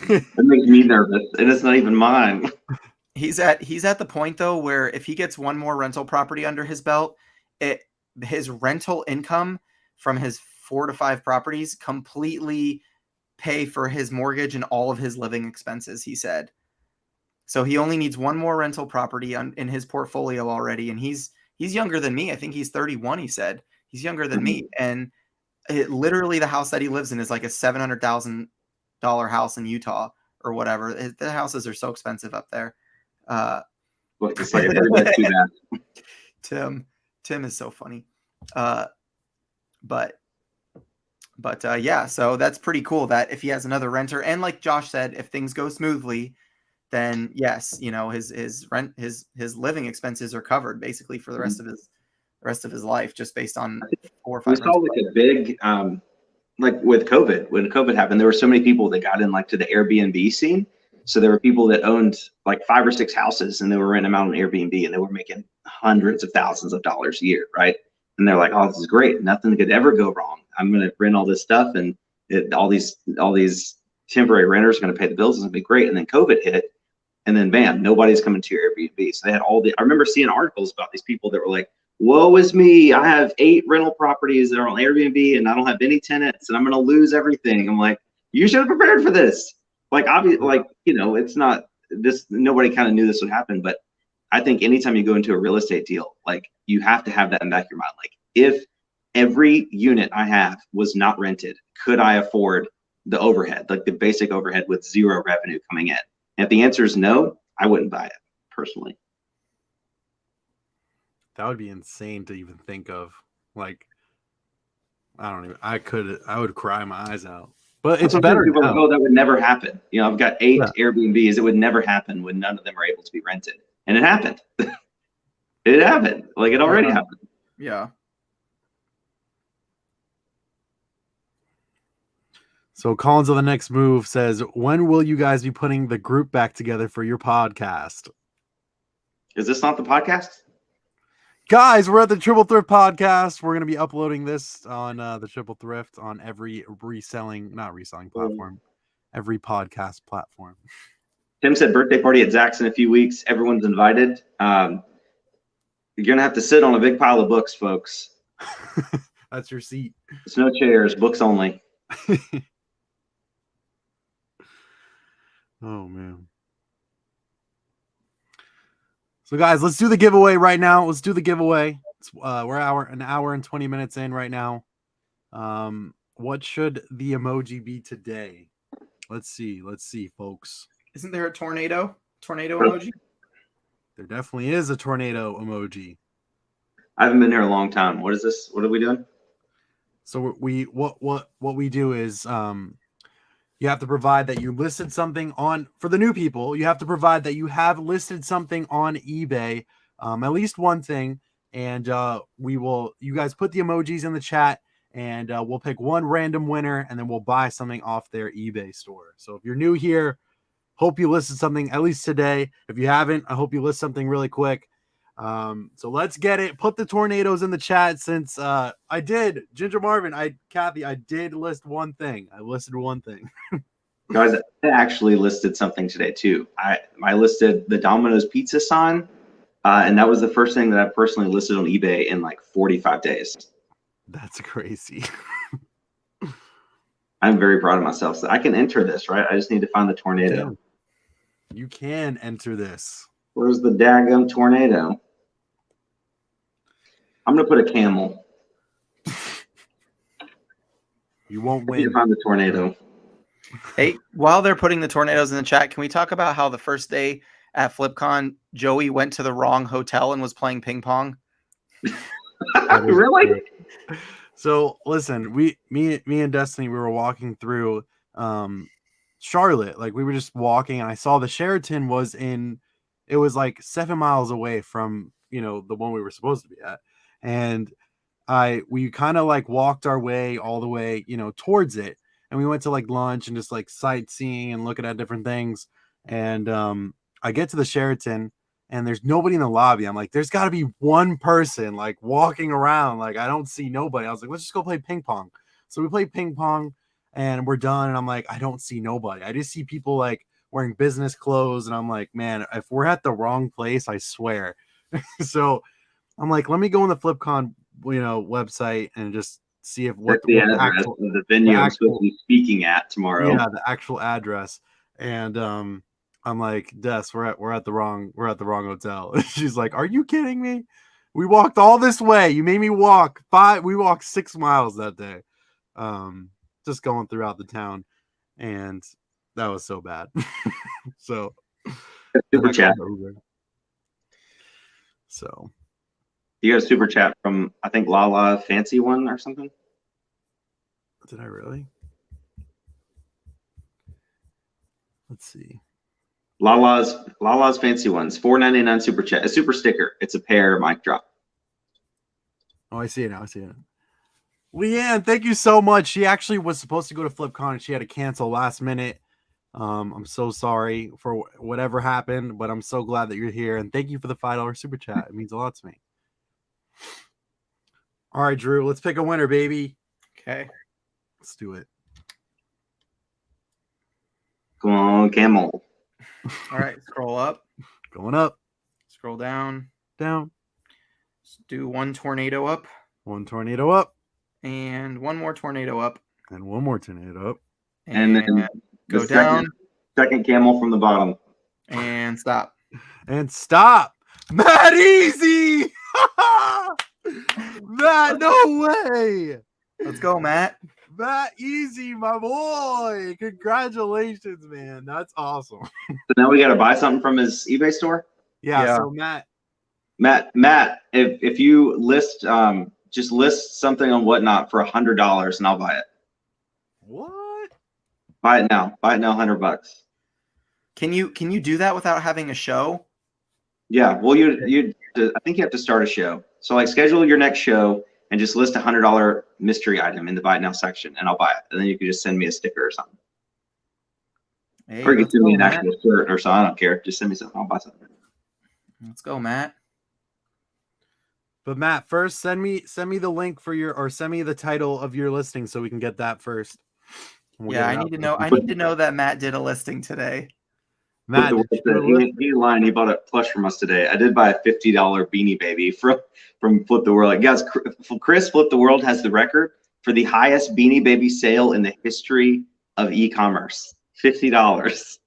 That makes me nervous, and it's not even mine. He's at the point though where if he gets one more rental property under his belt, his rental income from his 4 to 5 properties completely pay for his mortgage and all of his living expenses, he said. So he only needs one more rental property in his portfolio already, and he's younger than me. I think he's 31. He said he's younger than me, and literally the house that he lives in is like a $700,000 house in Utah or whatever. The houses are so expensive up there. Tim is so funny. But yeah, so that's pretty cool that if he has another renter, and like Josh said, if things go smoothly, then yes, his rent, his living expenses are covered basically for the rest of his life, just based on 4 or 5. We saw a big, with COVID, when COVID happened, there were so many people that got in to the Airbnb scene. So there were people that owned 5 or 6 houses and they were renting them out on Airbnb and they were making hundreds of thousands of dollars a year, right? And they're like, oh, this is great. Nothing could ever go wrong. I'm going to rent all this stuff and all these temporary renters are going to pay the bills. It's going to be great. And then COVID hit. And then bam, nobody's coming to your Airbnb. So they had I remember seeing articles about these people that were like, woe is me. I have 8 rental properties that are on Airbnb and I don't have any tenants and I'm going to lose everything. I'm like, you should have prepared for this. Obviously, it's not this, nobody kind of knew this would happen, but I think anytime you go into a real estate deal, you have to have that in the back of your mind. If every unit I have was not rented, could I afford the overhead, the basic overhead with 0 revenue coming in? And if the answer is no, I wouldn't buy it personally. That would be insane to even think of. I would cry my eyes out. But it's Sometimes better people now. go, that would never happen. You know, I've got 8 Airbnbs. It would never happen when none of them are able to be rented. And it happened. It happened. Like it already happened. Yeah. So Collins on the next move says, when will you guys be putting the group back together for your podcast? Is this not the podcast? Guys, we're at the Triple Thrift Podcast. We're going to be uploading this on the Triple Thrift on every not reselling platform, every podcast platform. Tim said birthday party at Zach's in a few weeks. Everyone's invited. You're going to have to sit on a big pile of books, folks. That's your seat. It's no chairs, books only. Oh, man. So, guys, let's do the giveaway right now. Let's do the giveaway. We're an hour and 20 minutes in right now. What should the emoji be today? Let's see, folks. Isn't there a tornado emoji? There definitely is a tornado emoji. I haven't been here a long time. What is this? What are we doing? So what we do is you have to provide that you listed something on, for the new people, you have to provide that you have listed something on eBay, at least one thing, and you guys put the emojis in the chat, and we'll pick one random winner, and then we'll buy something off their eBay store. So if you're new here, hope you listed something at least today. If you haven't, I hope you list something really quick. So let's get it. Put the tornadoes in the chat, since I did, Ginger Marvin, Kathy, I did list one thing. I listed one thing. Guys, I actually listed something today too. I listed the Domino's pizza sign, and that was the first thing that I personally listed on eBay in like 45 days. That's crazy. I'm very proud of myself. So I can enter this, right? I just need to find the tornado. You can enter this. Where's the daggum tornado? I'm gonna put a camel. You won't I need to win. find the tornado. Hey, while they're putting the tornadoes in the chat, can we talk about how the first day at Flipcon, Joey went to the wrong hotel and was playing ping pong? Really? So listen, me and Destiny, we were walking through Charlotte. Like, we were just walking, and I saw the Sheraton was it was like 7 miles away from, the one we were supposed to be at. And we kind of like walked our way all the way, towards it. And we went to like lunch and just like sightseeing and looking at different things. And I get to the Sheraton, and there's nobody in the lobby. I'm like, there's got to be one person like walking around. Like, I don't see nobody. I was like, let's just go play ping pong. So we played ping pong, and we're done. And I'm like, I don't see nobody. I just see people like wearing business clothes. And I'm like, man, if we're at the wrong place, I swear. So I'm like, let me go on the Flipcon, website and just see if what the what address actual, of the venue I'm supposed to be speaking at tomorrow. yeah, the actual address. And I'm like, Des, we're at the wrong hotel. She's like, are you kidding me? We walked all this way. You made me walk we walked 6 miles that day. Just going throughout the town, and that was so bad. So Super chat. So You got a super chat from, I think, Lala Fancy One or something. did I really? Let's see. Lala's Fancy Ones, $4.99 super chat, a super sticker. It's a pair mic drop. Oh, I see it now. Leanne, thank you so much. She actually was supposed to go to Flipcon, and she had to cancel last minute. I'm so sorry for whatever happened, but I'm so glad that you're here, and thank you for the $5 super chat. It means a lot to me. All right, Drew, let's pick a winner, baby. Okay. Let's do it. Come on, camel. All right. Scroll up. Going up. Scroll down. Down. Let's do one tornado up. One tornado up. And one more tornado up. And one more tornado up. And then go down. Second camel from the bottom. And stop. And stop. Matt Easy. Matt, no way. Let's go, Matt. Matt Easy, my boy. Congratulations, man. That's awesome. So now we got to buy something from his eBay store? Yeah. So Matt, if you list, just list something on Whatnot for $100 and I'll buy it. What? Buy it now. Buy it now, $100. Can you do that without having a show? Yeah. Well, I think you have to start a show. So like schedule your next show and just list $100 mystery item in the buy it now section, and I'll buy it. And then you can just send me a sticker or something. Hey, Or you can let's send me go, an Matt. actual shirt or something. I don't care. Just send me something. I'll buy something. Let's go, Matt. But Matt, first send me the link for send me the title of your listing so we can get that first. Yeah, I need to know. I need to know that Matt did a listing today. Matt, he lied. He bought a plush from us today. I did buy a $50 Beanie Baby from Flip the World. Like, guys, Chris Flip the World has the record for the highest Beanie Baby sale in the history of e-commerce. $50,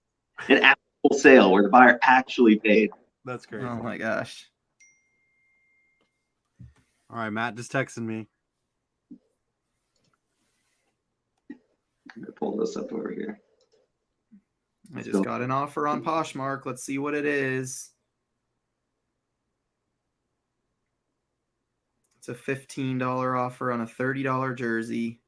an actual sale where the buyer actually paid. That's crazy. Oh my gosh. All right, Matt just texted me. I'm gonna pull this up over here. I just got an offer on Poshmark. Let's see what it is. It's a $15 offer on a $30 jersey.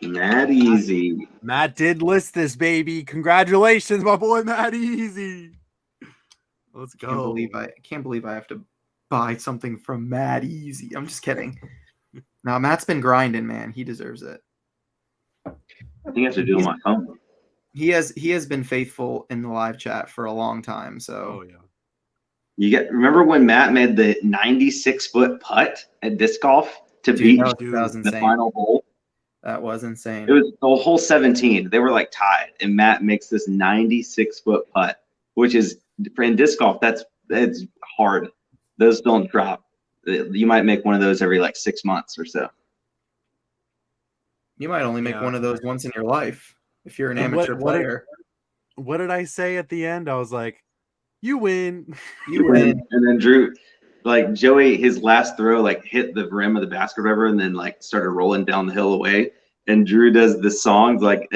Matt Easy. Matt did list this, baby. Congratulations, my boy, Matt Easy. Let's go. I can't believe I have to buy something from Matt Easy. I'm just kidding. Now Matt's been grinding, man. He deserves it. I think I have to do it on my phone. He has been faithful in the live chat for a long time. So yeah. Remember when Matt made the 96-foot putt at disc golf to beat the final hole? That was insane. It was the whole 17. They were like tied, and Matt makes this 96-foot putt, which is in disc golf. That's hard. Those don't drop. You might make one of those every like 6 months or so. You might only make one of those once in your life if you're an amateur player. What did I say at the end? I was like, "You win, you win." And then Drew, like Joey, his last throw like hit the rim of the basket or whatever, and then like started rolling down the hill away. And Drew does the songs like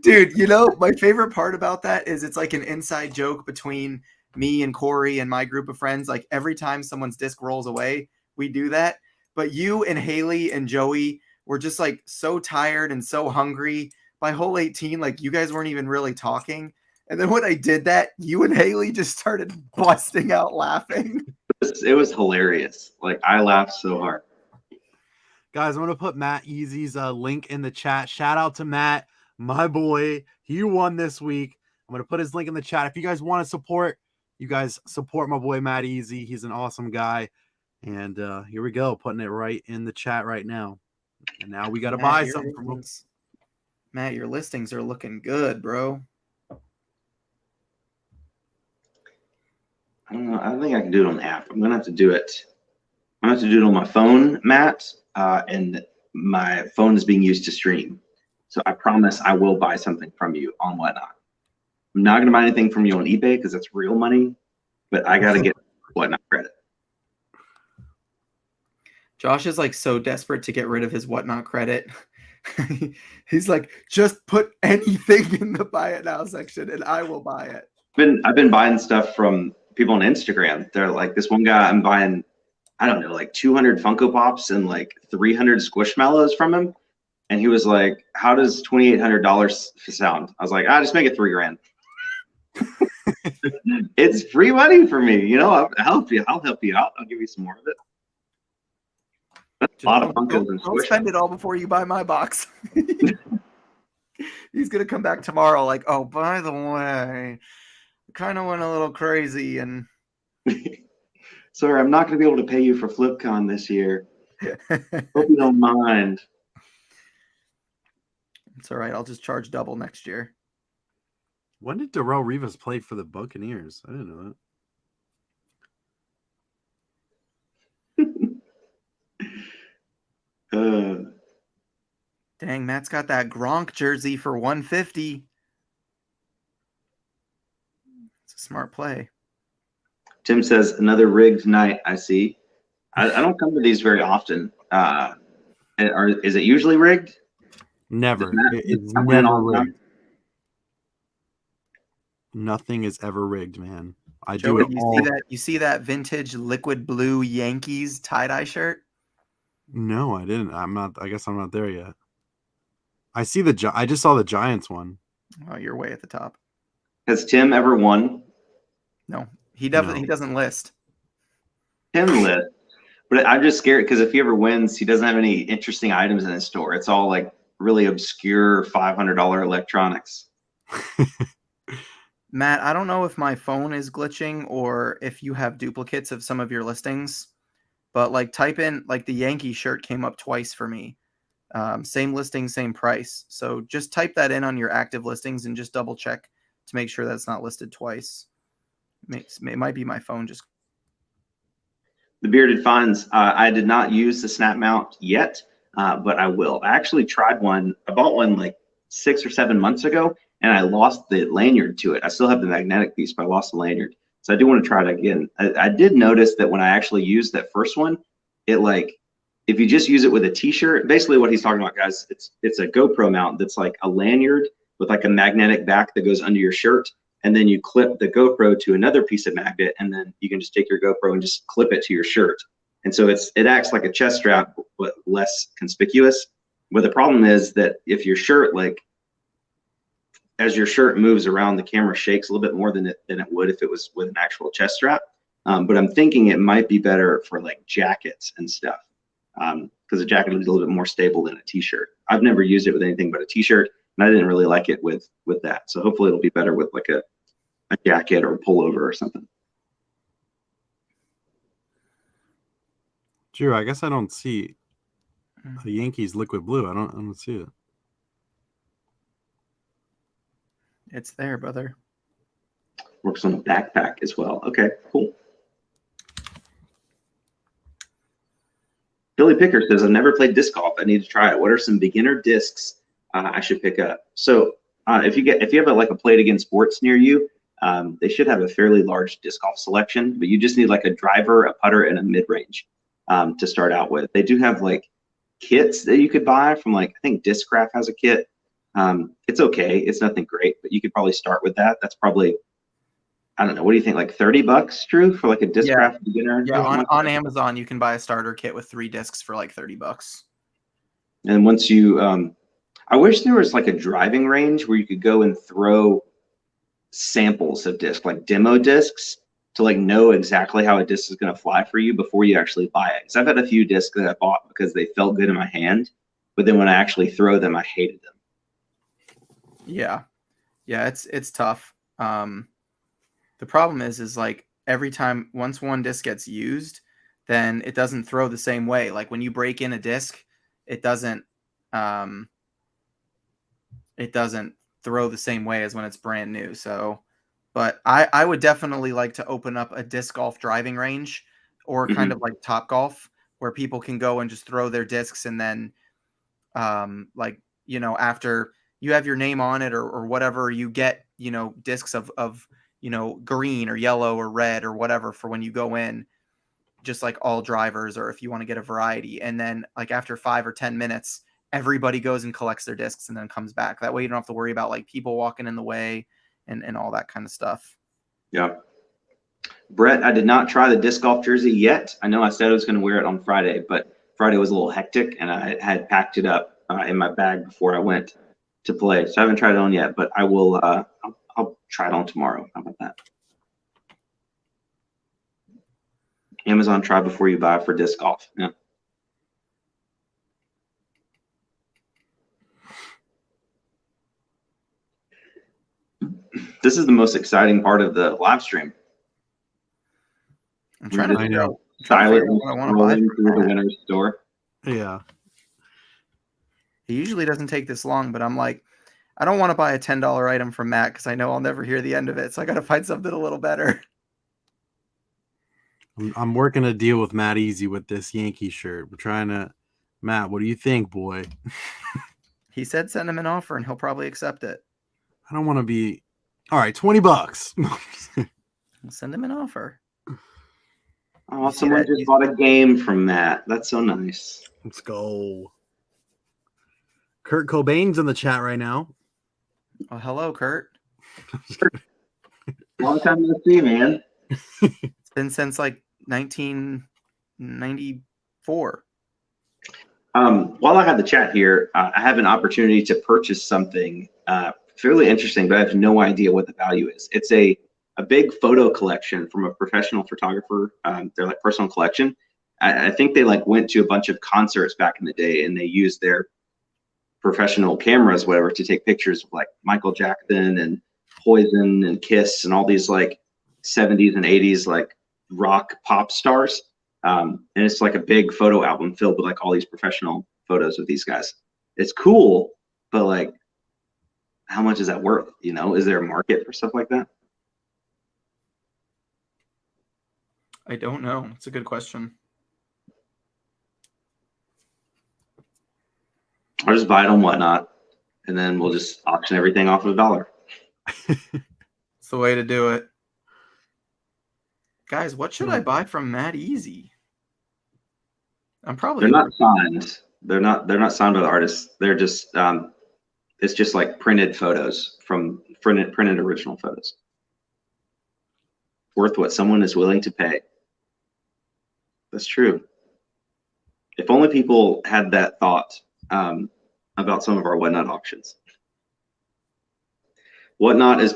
Dude, you know, my favorite part about that is it's like an inside joke between me and Corey and my group of friends. Like every time someone's disc rolls away, we do that. But you and Haley and Joey were just like so tired and so hungry by hole 18. Like you guys weren't even really talking. And then when I did that, you and Haley just started busting out laughing. It was hilarious. Like I laughed so hard. Guys, I'm going to put Matt Easy's link in the chat. Shout out to Matt, my boy. He won this week. I'm going to put his link in the chat. If you guys want to support, you guys support my boy, Matt Easy. He's an awesome guy. And here we go, putting it right in the chat right now. And now we got to buy something from him. Matt, your listings are looking good, bro. I don't know. I don't think I can do it on the app. I'm going to have to do it. I'm going to have to do it on my phone, Matt. And my phone is being used to stream. So I promise I will buy something from you on Whatnot. I'm not going to buy anything from you on eBay because that's real money. But I got to get Whatnot credit. Josh is like so desperate to get rid of his Whatnot credit. He's like, just put anything in the buy it now section and I will buy it. I've been buying stuff from people on Instagram. They're like, this one guy, I'm buying, I don't know, like 200 Funko Pops and like 300 Squishmallows from him. And he was like, how does $2,800 sound? I was like, just make it $3,000. It's free money for me. You know, I'll help you. I'll help you out. I'll give you some more of it. That's a lot of Funkos and Squishmallows. Don't spend it all before you buy my box. He's going to come back tomorrow like, oh, by the way, I kind of went a little crazy and sorry, I'm not going to be able to pay you for Flipcon this year. Hope you don't mind. It's all right. I'll just charge double next year. When did Darrell Rivas play for the Buccaneers? I didn't know that. Dang, Matt's got that Gronk jersey for $150. It's a smart play. Tim says, another rigged night, I see. I don't come to these very often. Is it usually rigged? Never. It's never rigged. Nothing is ever rigged, man. I Joey, do it all. you see that vintage liquid blue Yankees tie-dye shirt? No, I didn't. I guess I'm not there yet. I just saw the Giants one. Oh, you're way at the top. Has Tim ever won? No, he doesn't list. Tim lit. But I'm just scared because if he ever wins, he doesn't have any interesting items in his store. It's all like really obscure $500 electronics. Matt, I don't know if my phone is glitching or if you have duplicates of some of your listings, but like type in like the Yankee shirt came up twice for me. Same listing, same price. So just type that in on your active listings and just double check to make sure that's not listed twice. It might be my phone just. The bearded finds, I did not use the snap mount yet, but I will. I actually tried one. I bought one like 6 or 7 months ago, and I lost the lanyard to it. I still have the magnetic piece, but I lost the lanyard. So I do want to try it again. I did notice that when I actually used that first one, it like, if you just use it with a t-shirt, basically what he's talking about, guys, it's a GoPro mount that's like a lanyard with like a magnetic back that goes under your shirt. And then you clip the GoPro to another piece of magnet, and then you can just take your GoPro and just clip it to your shirt. And so it acts like a chest strap, but less conspicuous. But the problem is that if your shirt, like, as your shirt moves around, the camera shakes a little bit more than it would if it was with an actual chest strap. But I'm thinking it might be better for like jackets and stuff, because a jacket is a little bit more stable than a t-shirt. I've never used it with anything but a t-shirt, and I didn't really like it with that. So hopefully it'll be better with like a jacket or a pullover or something. Drew, I guess I don't see the Yankees liquid blue. I don't see it. It's there, brother. Works on a backpack as well. Okay, cool. Billy Picker says, I've never played disc golf. I need to try it. What are some beginner discs I should pick up? So if you have like a Play It Again Sports near you, they should have a fairly large disc golf selection, but you just need like a driver, a putter, and a mid-range to start out with. They do have like kits that you could buy from, like, I think Discraft has a kit. It's okay. It's nothing great, but you could probably start with that. That's probably, I don't know. What do you think? Like $30, Drew, for like a Discraft beginner? Yeah, on Amazon, you can buy a starter kit with 3 discs for like $30. And once you, I wish there was like a driving range where you could go and throw samples of disc, like demo discs, to like know exactly how a disc is going to fly for you before you actually buy it. Because I've had a few discs that I bought because they felt good in my hand, but then when I actually throw them, I hated them. Yeah, it's tough. The problem is like every time, once one disc gets used, then it doesn't throw the same way. Like when you break in a disc, it doesn't throw the same way as when it's brand new. So, but I would definitely like to open up a disc golf driving range, or kind of like Top Golf, where people can go and just throw their discs, and then like, you know, after you have your name on it or whatever, you get, you know, discs of you know, green or yellow or red or whatever for when you go in, just like all drivers, or if you want to get a variety. And then like after 5 or 10 minutes, everybody goes and collects their discs and then comes back. That way you don't have to worry about like people walking in the way and all that kind of stuff. Yeah. Brett, I did not try the disc golf jersey yet. I know I said I was going to wear it on Friday, but Friday was a little hectic and I had packed it up in my bag before I went to play. So I haven't tried it on yet, but I will, I'll try it on tomorrow. How about that? Amazon, try before you buy for disc golf. Yeah. This is the most exciting part of the live stream. I'm trying to figure out silently what I want to buy through the winner's store. Yeah. It usually doesn't take this long, but I'm like, I don't want to buy a $10 item from Matt because I know I'll never hear the end of it. So I got to find something a little better. I'm working a deal with Matt Easy with this Yankee shirt. We're trying to, Matt, what do you think, boy? He said send him an offer and he'll probably accept it. I don't want to be, all right, $20. We'll send him an offer. Oh, someone just bought a game from Matt. That's so nice. Let's go. Kurt Cobain's in the chat right now. Oh, hello, Kurt. Long time no see, man. It's been since like 1994. While I have the chat here, I have an opportunity to purchase something fairly interesting, but I have no idea what the value is. It's a big photo collection from a professional photographer. They're like personal collection. I think they like went to a bunch of concerts back in the day, and they used their professional cameras, whatever, to take pictures of like Michael Jackson and Poison and Kiss and all these like 70s and 80s like rock pop stars. And it's like a big photo album filled with like all these professional photos of these guys. It's cool, but like, how much is that worth? You know, is there a market for stuff like that? I don't know. It's a good question. I'll just buy it on Whatnot, and then we'll just auction everything off of $1. It's the way to do it. Guys, what should I buy from Matt Easy? They're not signed. They're not signed by the artists. They're just it's just like printed photos from printed original photos. Worth what someone is willing to pay. That's true. If only people had that thought about some of our Whatnot auctions. Whatnot is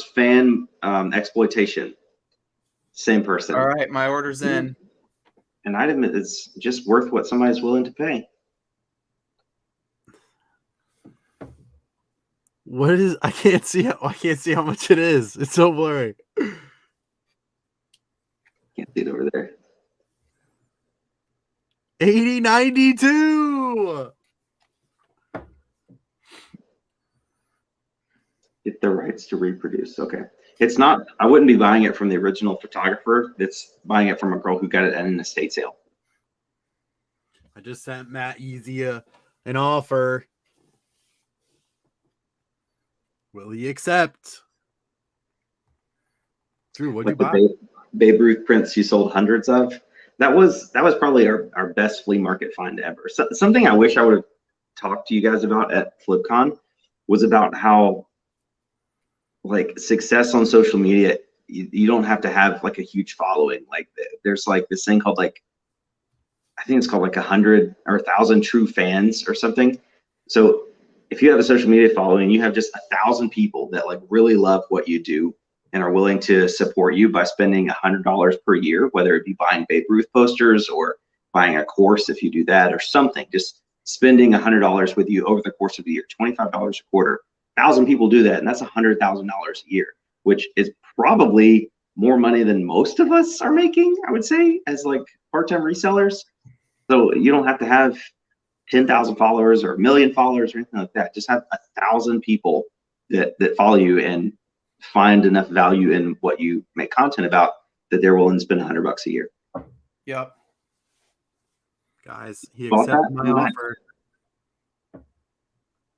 fan exploitation. Same person. All right, my order's in. An item is just worth what somebody's willing to pay. What is? I can't see how much it is. It's so blurry. Can't see it over there. 80.92. Get the rights to reproduce. Okay. It's not, I wouldn't be buying it from the original photographer. It's buying it from a girl who got it at an estate sale. I just sent Matt Easy an offer. Will he accept? Drew, what'd you buy? Babe Ruth prints you sold hundreds of. That was probably our best flea market find ever. So, something I wish I would have talked to you guys about at Flipcon was about how like success on social media, you don't have to have like a huge following. Like there's like this thing called like, I think it's called like 100 or 1,000 true fans or something. So if you have a social media following, you have just 1,000 people that like really love what you do and are willing to support you by spending $100 per year, whether it be buying Babe Ruth posters or buying a course if you do that or something. Just spending $100 with you over the course of the year, $25 a quarter. 1,000 people do that, and that's $100,000 a year, which is probably more money than most of us are making, I would say, as like part-time resellers. So you don't have to have 10,000 followers or 1 million followers or anything like that. Just have 1,000 people that follow you and find enough value in what you make content about that they're willing to spend $100 a year. Yep. Guys, he accepted my offer.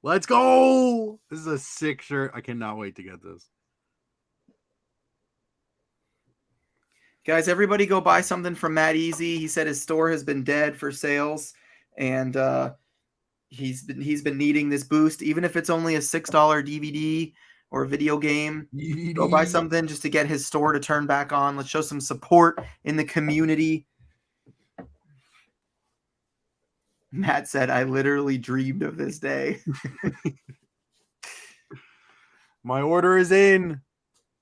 Let's go. This is a sick shirt. I cannot wait to get this. Guys, everybody go buy something from Matt Easy. He said his store has been dead for sales, and he's been needing this boost, even if it's only a $6 DVD or a video game. Go buy something just to get his store to turn back on. Let's show some support in the community. Matt said, I literally dreamed of this day. My order is in.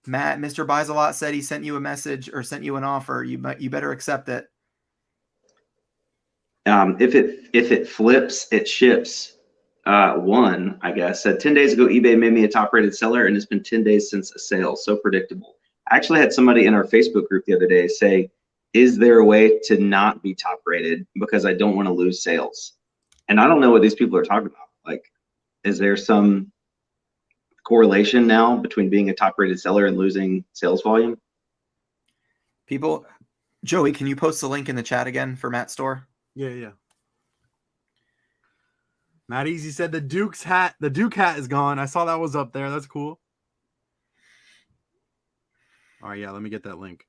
Matt, Mr. Buys a Lot said he sent you a message or sent you an offer. You better accept it. If it flips, it ships. One, I guess, said 10 days ago, eBay made me a top-rated seller, and it's been 10 days since a sale. So predictable. I actually had somebody in our Facebook group the other day say, is there a way to not be top-rated because I don't want to lose sales? And I don't know what these people are talking about. Like, is there some correlation now between being a top-rated seller and losing sales volume? People, Joey, can you post the link in the chat again for Matt's store? Yeah. Matt Easy said the Duke hat is gone. I saw that was up there. That's cool. All right, yeah, let me get that link.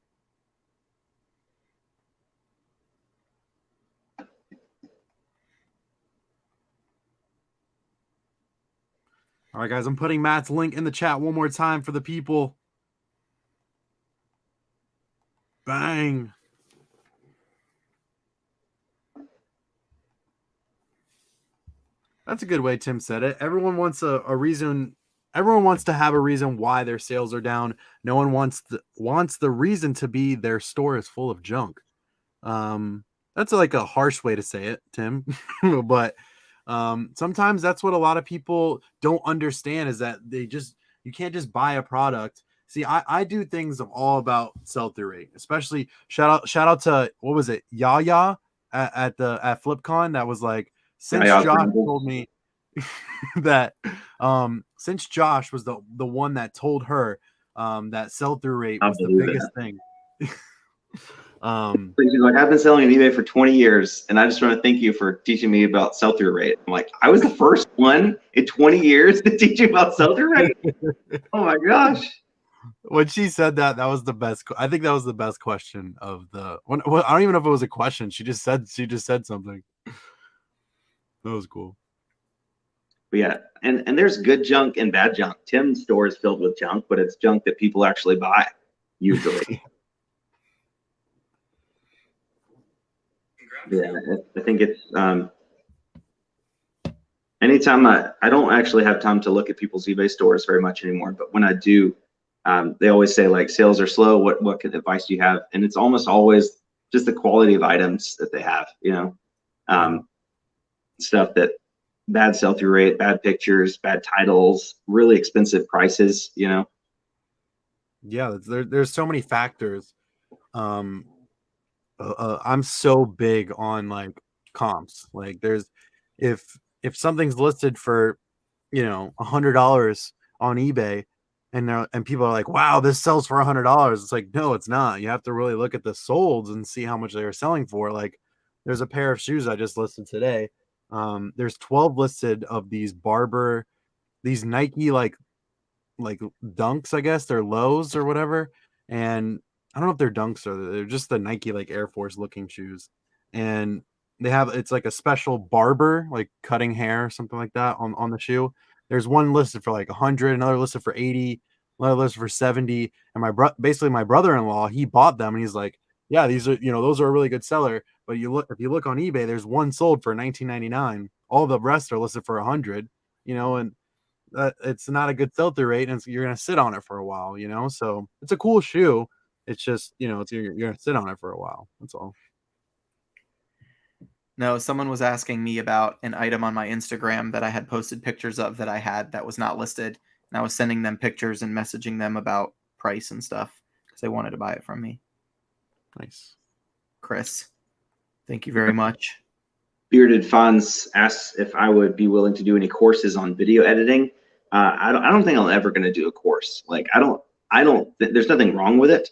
All right, guys, I'm putting Matt's link in the chat one more time for the people. Bang. That's a good way Tim said it. Everyone wants a reason. Everyone wants to have a reason why their sales are down. No one wants the reason to be their store is full of junk. That's like a harsh way to say it, Tim. But sometimes that's what a lot of people don't understand is that you can't just buy a product. See, I do things all about sell-through rate, especially shout out to what was it, Yaya at Flipcon that was like, since Josh told me that since Josh was the one that told her that sell-through rate was the biggest thing. He's like, I've been selling on eBay for 20 years, and I just want to thank you for teaching me about sell-through rate. I'm like, I was the first one in 20 years to teach you about sell-through rate. Oh my gosh! When she said that was the best. I think that was the best question of the. I don't even know if it was a question. She just said something. That was cool. But yeah, and there's good junk and bad junk. Tim's store is filled with junk, but it's junk that people actually buy usually. Yeah, I think it's anytime I don't actually have time to look at people's eBay stores very much anymore, but when I do, they always say like sales are slow. What advice do you have? And it's almost always just the quality of items that they have, stuff that bad sell-through rate, bad pictures, bad titles, really expensive prices, Yeah, there's so many factors. I'm so big on like comps. Like there's if something's listed for $100 on eBay and people are like, wow, this sells for $100. It's like, no, it's not. You have to really look at the solds and see how much they are selling for. Like there's a pair of shoes I just listed today. There's 12 listed of these Nike like dunks, I guess they're lows or whatever. And I don't know if they're dunks or they're just the Nike like Air Force looking shoes. And it's like a special barber, like cutting hair or something like that on the shoe. There's one listed for like 100, another listed for 80, another listed for 70. And basically my brother-in-law, he bought them and he's like, yeah, these are, those are a really good seller. But if you look on eBay, there's one sold for $19.99. All the rest are listed for 100, and it's not a good sell-through rate, and you're gonna sit on it for a while, So it's a cool shoe. It's just, you're gonna sit on it for a while. That's all. No, someone was asking me about an item on my Instagram that I had posted pictures of that I had that was not listed, and I was sending them pictures and messaging them about price and stuff because they wanted to buy it from me. Nice, Chris. Thank you very much. Bearded Fonz asks if I would be willing to do any courses on video editing. I don't think I'm ever going to do a course. Like there's nothing wrong with it.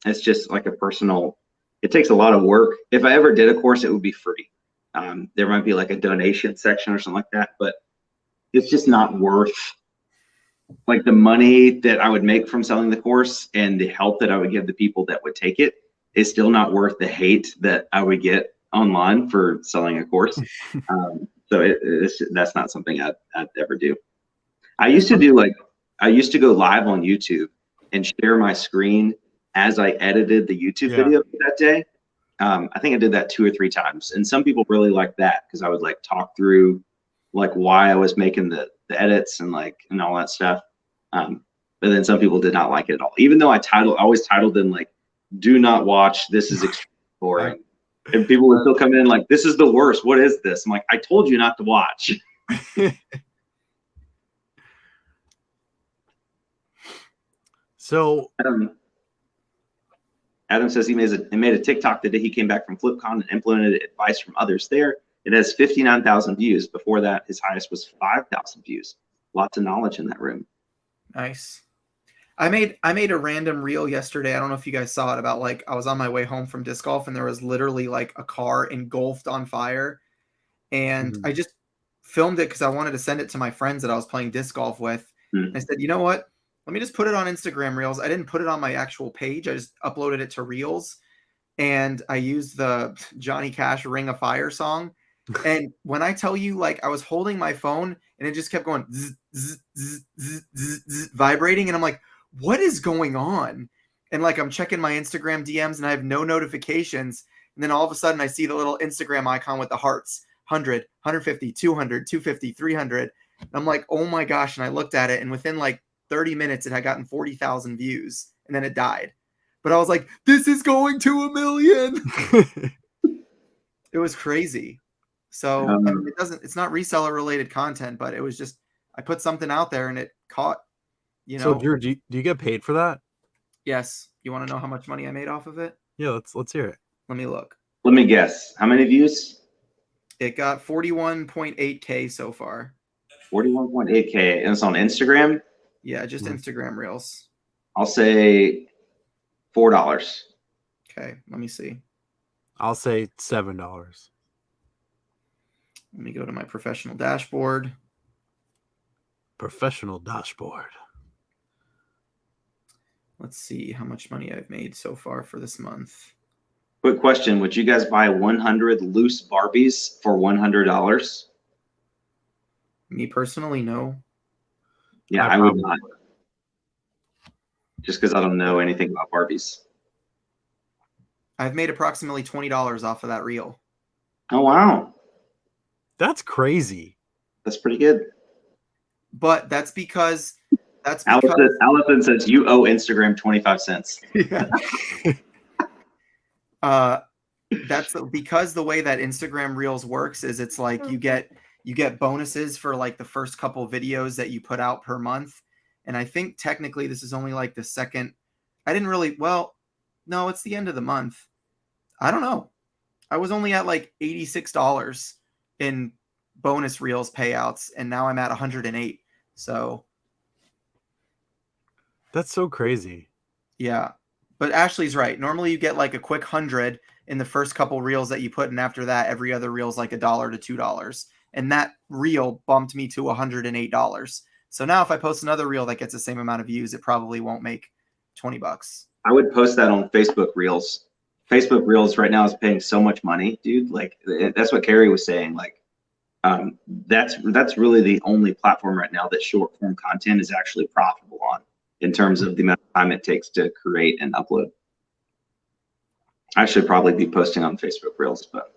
It's just like it takes a lot of work. If I ever did a course, it would be free. There might be like a donation section or something like that, but it's just not worth like the money that I would make from selling the course and the help that I would give the people that would take it is still not worth the hate that I would get online for selling a course. So that's not something I'd ever do. I used to go live on YouTube and share my screen as I edited the YouTube video for that day. I think I did that 2 or 3 times, and some people really liked that because I would like talk through like why I was making the edits and all that stuff. But then some people did not like it at all, even though I always titled them like, "Do not watch. This is extremely boring." And people would still come in like, "This is the worst. What is this?" I'm like, "I told you not to watch." So Adam says he made a TikTok the day he came back from Flipcon and implemented advice from others there. It has 59,000 views. Before that, his highest was 5,000 views. Lots of knowledge in that room. Nice. I made a random reel yesterday. I don't know if you guys saw it, about like I was on my way home from disc golf and there was literally like a car engulfed on fire. And I just filmed it because I wanted to send it to my friends that I was playing disc golf with. I said, you know what? Let me just put it on Instagram Reels. I didn't put it on my actual page. I just uploaded it to Reels. And I used the Johnny Cash Ring of Fire song. And when I tell you, like, I was holding my phone and it just kept going zzz, zzz, zzz, zzz, zzz, zzz, vibrating, and I'm like, what is going on? And like I'm checking my Instagram DMs and I have no notifications, and then all of a sudden I see the little Instagram icon with the hearts, 100, 150, 200, 250, 300. And I'm like, oh my gosh. And I looked at it, and within like 30 minutes it had gotten 40,000 views, and then it died. But I was like, this is going to 1 million. It was crazy. So I mean, it's not reseller related content, but it was just, I put something out there and it caught, you know. So Drew, do you get paid for that? Yes. You want to know how much money I made off of it? Yeah, let's hear it. Let me look. Let me guess. How many views? It got 41.8K so far. 41.8K. And it's on Instagram? Yeah, just Instagram Reels. I'll say $4. Okay, let me see. I'll say $7. Let me go to my professional dashboard. Professional dashboard. Let's see how much money I've made so far for this month. Quick question. Would you guys buy 100 loose Barbies for $100? Me personally, no. Yeah, I would not. Just because I don't know anything about Barbies. I've made approximately $20 off of that reel. Oh, wow. That's crazy. That's pretty good. But that's because Allison says you owe Instagram 25 cents. Yeah. That's because the way that Instagram Reels works is it's like you get bonuses for like the first couple videos that you put out per month. And I think technically this is only like the second. No, it's the end of the month. I don't know. I was only at like $86 in bonus Reels payouts, and now I'm at 108. So that's so crazy. Yeah. But Ashley's right. Normally you get like a quick 100 in the first couple reels that you put, and after that, every other reel is like $1 to $2. And that reel bumped me to $108. So now if I post another reel that gets the same amount of views, it probably won't make $20. I would post that on Facebook Reels. Facebook Reels right now is paying so much money, dude. Like that's what Carrie was saying. Like that's really the only platform right now that short form content is actually profitable on, in terms of the amount of time it takes to create and upload. I should probably be posting on Facebook Reels, but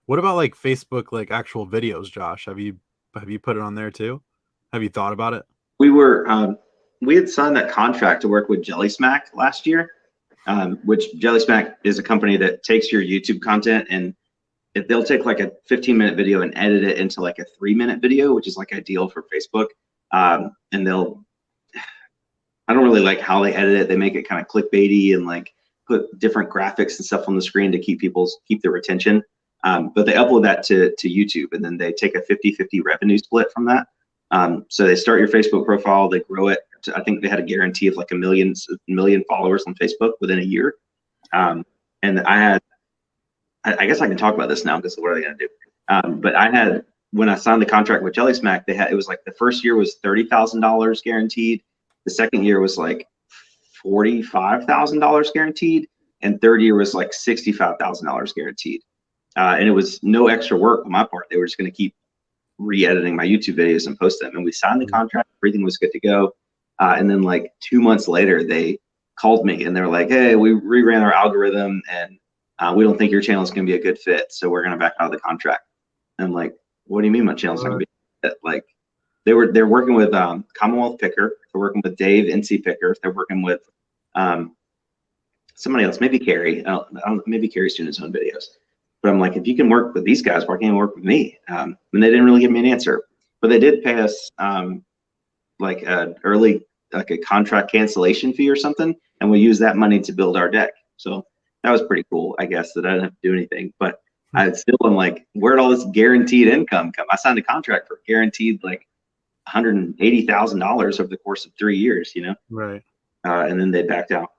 what about like Facebook, like actual videos, Josh? Have you put it on there too? Have you thought about it? We had signed that contract to work with Jelly Smack last year, which Jelly Smack is a company that takes your YouTube content and they'll take like a 15-minute video and edit it into like a 3-minute video, which is like ideal for Facebook. And I don't really like how they edit it. They make it kind of clickbaity and like put different graphics and stuff on the screen to keep their attention. But they upload that to YouTube, and then they take a 50-50 revenue split from that. So they start your Facebook profile, they grow it to, I think they had a guarantee of like a million followers on Facebook within a year. And I guess I can talk about this now because what are they going to do? But when I signed the contract with Jelly Smack, it was like the first year was $30,000 guaranteed. The second year was like $45,000 guaranteed, and third year was like $65,000 guaranteed. And it was no extra work on my part. They were just going to keep re-editing my YouTube videos and post them. And we signed the contract. Everything was good to go. And then like 2 months later, they called me and they're like, "Hey, we reran our algorithm and we don't think your channel is going to be a good fit. So we're going to back out of the contract." And I'm like, "What do you mean my channel's not going to be a good fit?" Like they're working with Commonwealth Picker. They're working with Dave NC Picker. They're working with somebody else, maybe Carrie. Maybe Carrie's doing his own videos. But I'm like, if you can work with these guys, why can't you work with me? And they didn't really give me an answer. But they did pay us like a contract cancellation fee or something, and we used that money to build our deck. So that was pretty cool, I guess, that I didn't have to do anything. But I still am like, where'd all this guaranteed income come? I signed a contract for guaranteed like $180,000 over the course of 3 years, you know? Right. And then they backed out.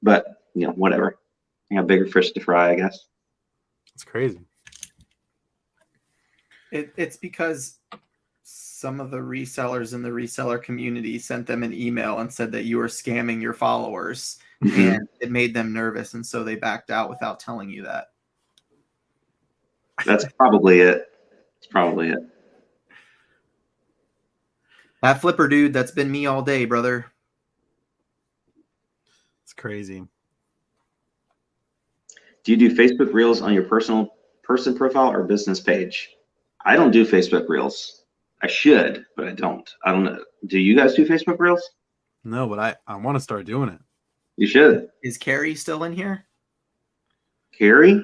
But, you know, whatever. I got bigger fish to fry, I guess. It's crazy. It's because some of the resellers in the reseller community sent them an email and said that you were scamming your followers, and it made them nervous, and so they backed out without telling you that. That's probably it. It's probably it. That flipper dude, that's been me all day, brother. It's crazy. Do you do Facebook Reels on your person profile or business page? I don't do Facebook Reels. I should, but I don't. I don't know. Do you guys do Facebook Reels? No, but I want to start doing it. You should. Is Carrie still in here? Carrie?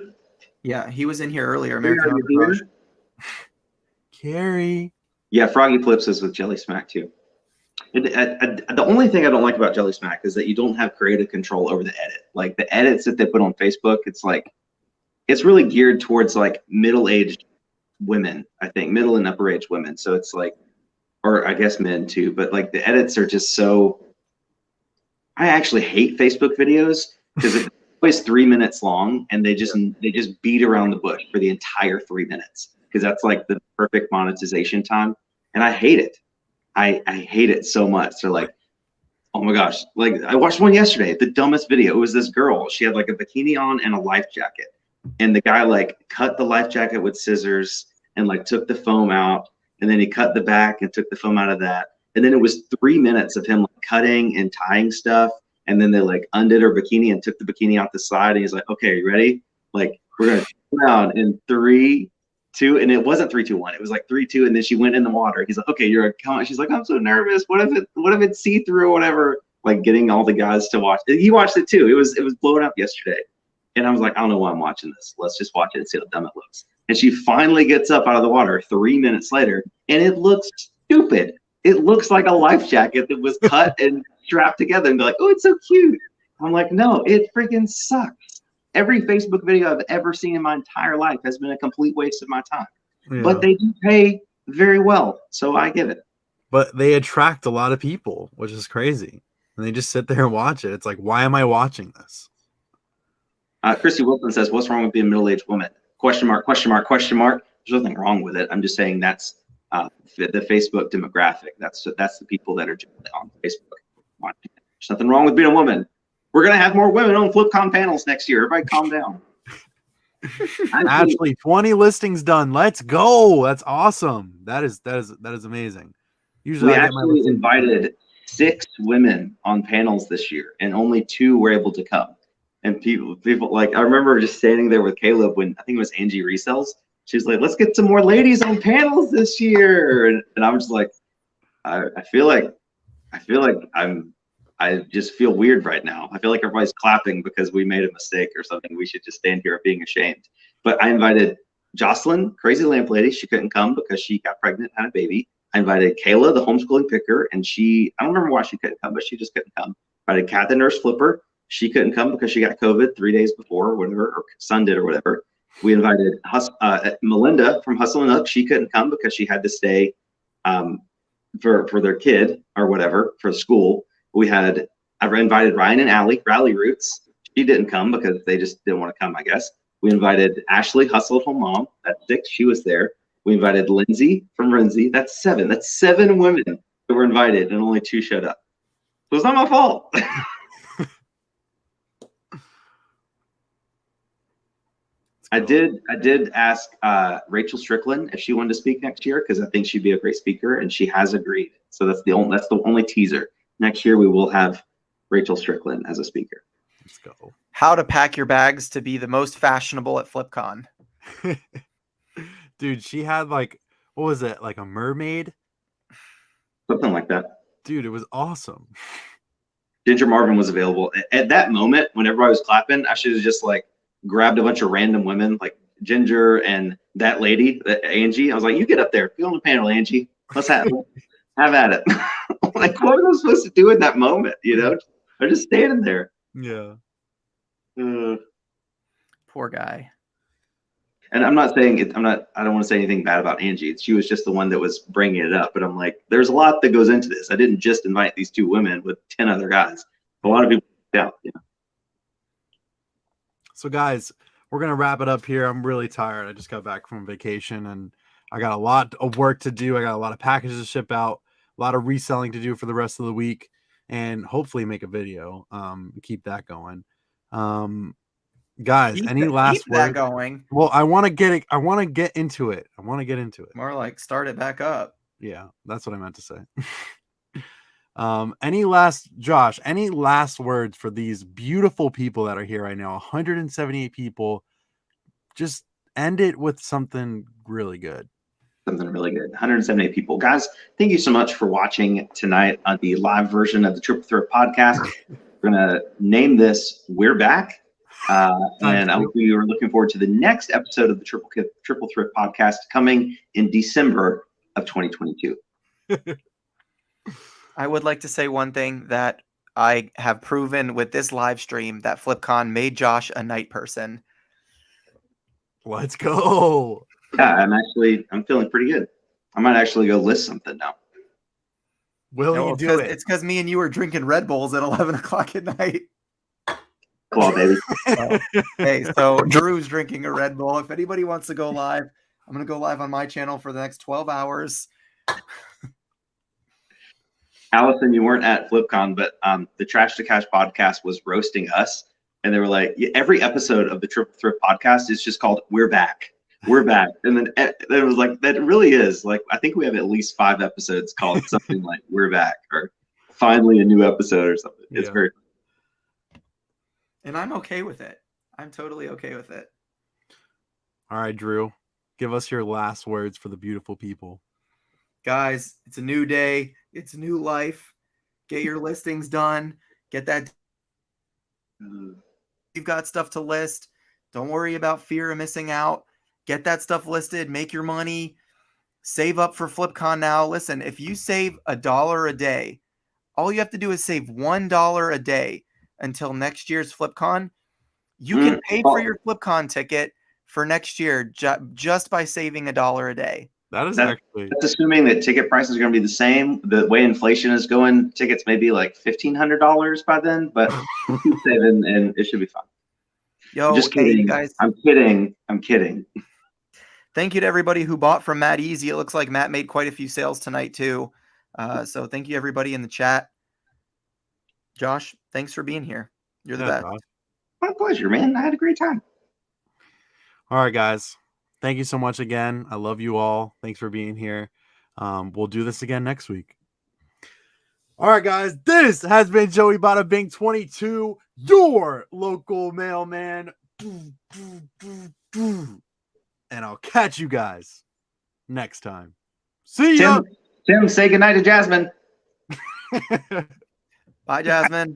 Yeah, he was in here earlier. Carrie, American are you Arbitrage. here? Carrie. Yeah, Froggy Flips is with Jelly Smack too. The only thing I don't like about Jelly Smack is that you don't have creative control over the edit. Like the edits that they put on Facebook, it's like, it's really geared towards like middle-aged women, I think, middle and upper-aged women. So it's like, or I guess men too, but like the edits are just so, I actually hate Facebook videos because it's always 3 minutes long and they just beat around the bush for the entire 3 minutes because that's like the perfect monetization time. And I hate it. I hate it so much. They're like, oh my gosh, like I watched one yesterday, the dumbest video. It was this girl. She had like a bikini on and a life jacket. And the guy like cut the life jacket with scissors and like took the foam out. And then he cut the back and took the foam out of that. And then it was 3 minutes of him like cutting and tying stuff. And then they like undid her bikini and took the bikini out the side. And he's like, okay, you ready? Like, we're going to turn down in 3, 2, and it wasn't 3, 2, 1. It was like 3, 2, and then she went in the water. He's like, okay, you're a count. She's like, I'm so nervous. What if it's see through or whatever? Like getting all the guys to watch it. He watched it too. It was blowing up yesterday, and I was like, I don't know why I'm watching this. Let's just watch it and see how dumb it looks. And she finally gets up out of the water 3 minutes later, and it looks stupid. It looks like a life jacket that was cut and strapped together, and they're like, oh, it's so cute. I'm like, no, it freaking sucks. Every Facebook video I've ever seen in my entire life has been a complete waste of my time. Yeah. But they do pay very well, so I get it. But they attract a lot of people, which is crazy. And they just sit there and watch it. It's like, why am I watching this? Christy Wilson says, what's wrong with being a middle-aged woman? Question mark, question mark, question mark. There's nothing wrong with it. I'm just saying that's the Facebook demographic. That's the people that are on Facebook. There's nothing wrong with being a woman. We're going to have more women on Flipcon panels next year. Everybody calm down. Actually, 20 listings done. Let's go. That's awesome. That is amazing. Usually we actually invited 6 women on panels this year and only 2 were able to come. And people like, I remember just standing there with Caleb when I think it was Angie Resells. She's like, let's get some more ladies on panels this year. And I'm just like, I feel like I just feel weird right now. I feel like everybody's clapping because we made a mistake or something. We should just stand here being ashamed. But I invited Jocelyn, crazy lamp lady. She couldn't come because she got pregnant and had a baby. I invited Kayla, the homeschooling picker, and I don't remember why she couldn't come, but she just couldn't come. I invited Kat, the nurse flipper. She couldn't come because she got COVID 3 days before or whatever, or son did or whatever. We invited Melinda from Hustle and Hook. She couldn't come because she had to stay for their kid or whatever for school. I invited Ryan and Allie, Rally Roots. She didn't come because they just didn't want to come, I guess. We invited Ashley, Hustle at Home Mom. That's 6. She was there. We invited Lindsay from Renzi. That's 7. That's 7 women that were invited and only 2 showed up. So it's not my fault. I did ask Rachel Strickland if she wanted to speak next year because I think she'd be a great speaker, and she has agreed. So that's the only teaser. Next year we will have Rachel Strickland as a speaker. Let's go. How to pack your bags to be the most fashionable at Flipcon. Dude, she had like, what was it? Like a mermaid? Something like that. Dude, it was awesome. Ginger Marvin was available. At that moment, when everybody was clapping, I should have just like grabbed a bunch of random women like Ginger and that lady, Angie. I was like, you get up there. Get on the panel, Angie. Let's have at it. Like, what was I supposed to do in that moment? You know, they're just standing there. Yeah. Poor guy. And I'm not saying it. I don't want to say anything bad about Angie. She was just the one that was bringing it up. But I'm like, there's a lot that goes into this. I didn't just invite these 2 women with 10 other guys. A lot of people doubt. Yeah. So guys, we're gonna wrap it up here. I'm really tired. I just got back from vacation and I got a lot of work to do. I got a lot of packages to ship out, a lot of reselling to do for the rest of the week, and hopefully make a video. Keep that going. Guys, any last keep that words? going. Well, I want to get it. I want to get into it. More like start it back up. Yeah, that's what I meant to say. Any last words for these beautiful people that are here right now? 178 people. Just end it with something really good. Something really good. 178 people. Guys, thank you so much for watching tonight on the live version of the Triple Thrift podcast. We're going to name this We're Back. And we are looking forward to the next episode of the Triple Thrift podcast coming in December of 2022. I would like to say one thing that I have proven with this live stream, that Flipcon made Josh a night person. Let's go. Yeah, I'm feeling pretty good. I might actually go list something now. Will you do it? It's because me and you were drinking Red Bulls at 11 o'clock at night. Come on, baby. Hey, so Drew's drinking a Red Bull. If anybody wants to go live, I'm going to go live on my channel for the next 12 hours. Allison, you weren't at Flipcon, but the Trash to Cash podcast was roasting us. And they were like, every episode of the Triple Thrift podcast is just called We're Back. We're back. And then it was like, that really is. Like, I think we have at least 5 episodes called something like We're Back or finally a new episode or something. It's very. And I'm okay with it. I'm totally okay with it. All right, Drew, give us your last words for the beautiful people. Guys, it's a new day. It's a new life. Get your listings done. Get that. You've got stuff to list. Don't worry about fear of missing out. Get that stuff listed. Make your money. Save up for Flipcon now. Listen, if you save $1 a day, all you have to do is save $1 a day until next year's Flipcon. You can pay for your Flipcon ticket for next year just by saving $1 a day. That's assuming that ticket prices are going to be the same. The way inflation is going, tickets may be like $1,500 by then, but keep saving and it should be fun. Yo, just kidding, guys. I'm kidding. Thank you to everybody who bought from Matt Easy. It looks like Matt made quite a few sales tonight too. So thank you everybody in the chat. Josh, thanks for being here. You're the best. Josh. My pleasure, man. I had a great time. All right, guys. Thank you so much again. I love you all. Thanks for being here. We'll do this again next week. All right, guys. This has been Joey Bada Bing 22, your local mailman. And I'll catch you guys next time. See ya. Tim, say goodnight to Jasmine. Bye, Jasmine.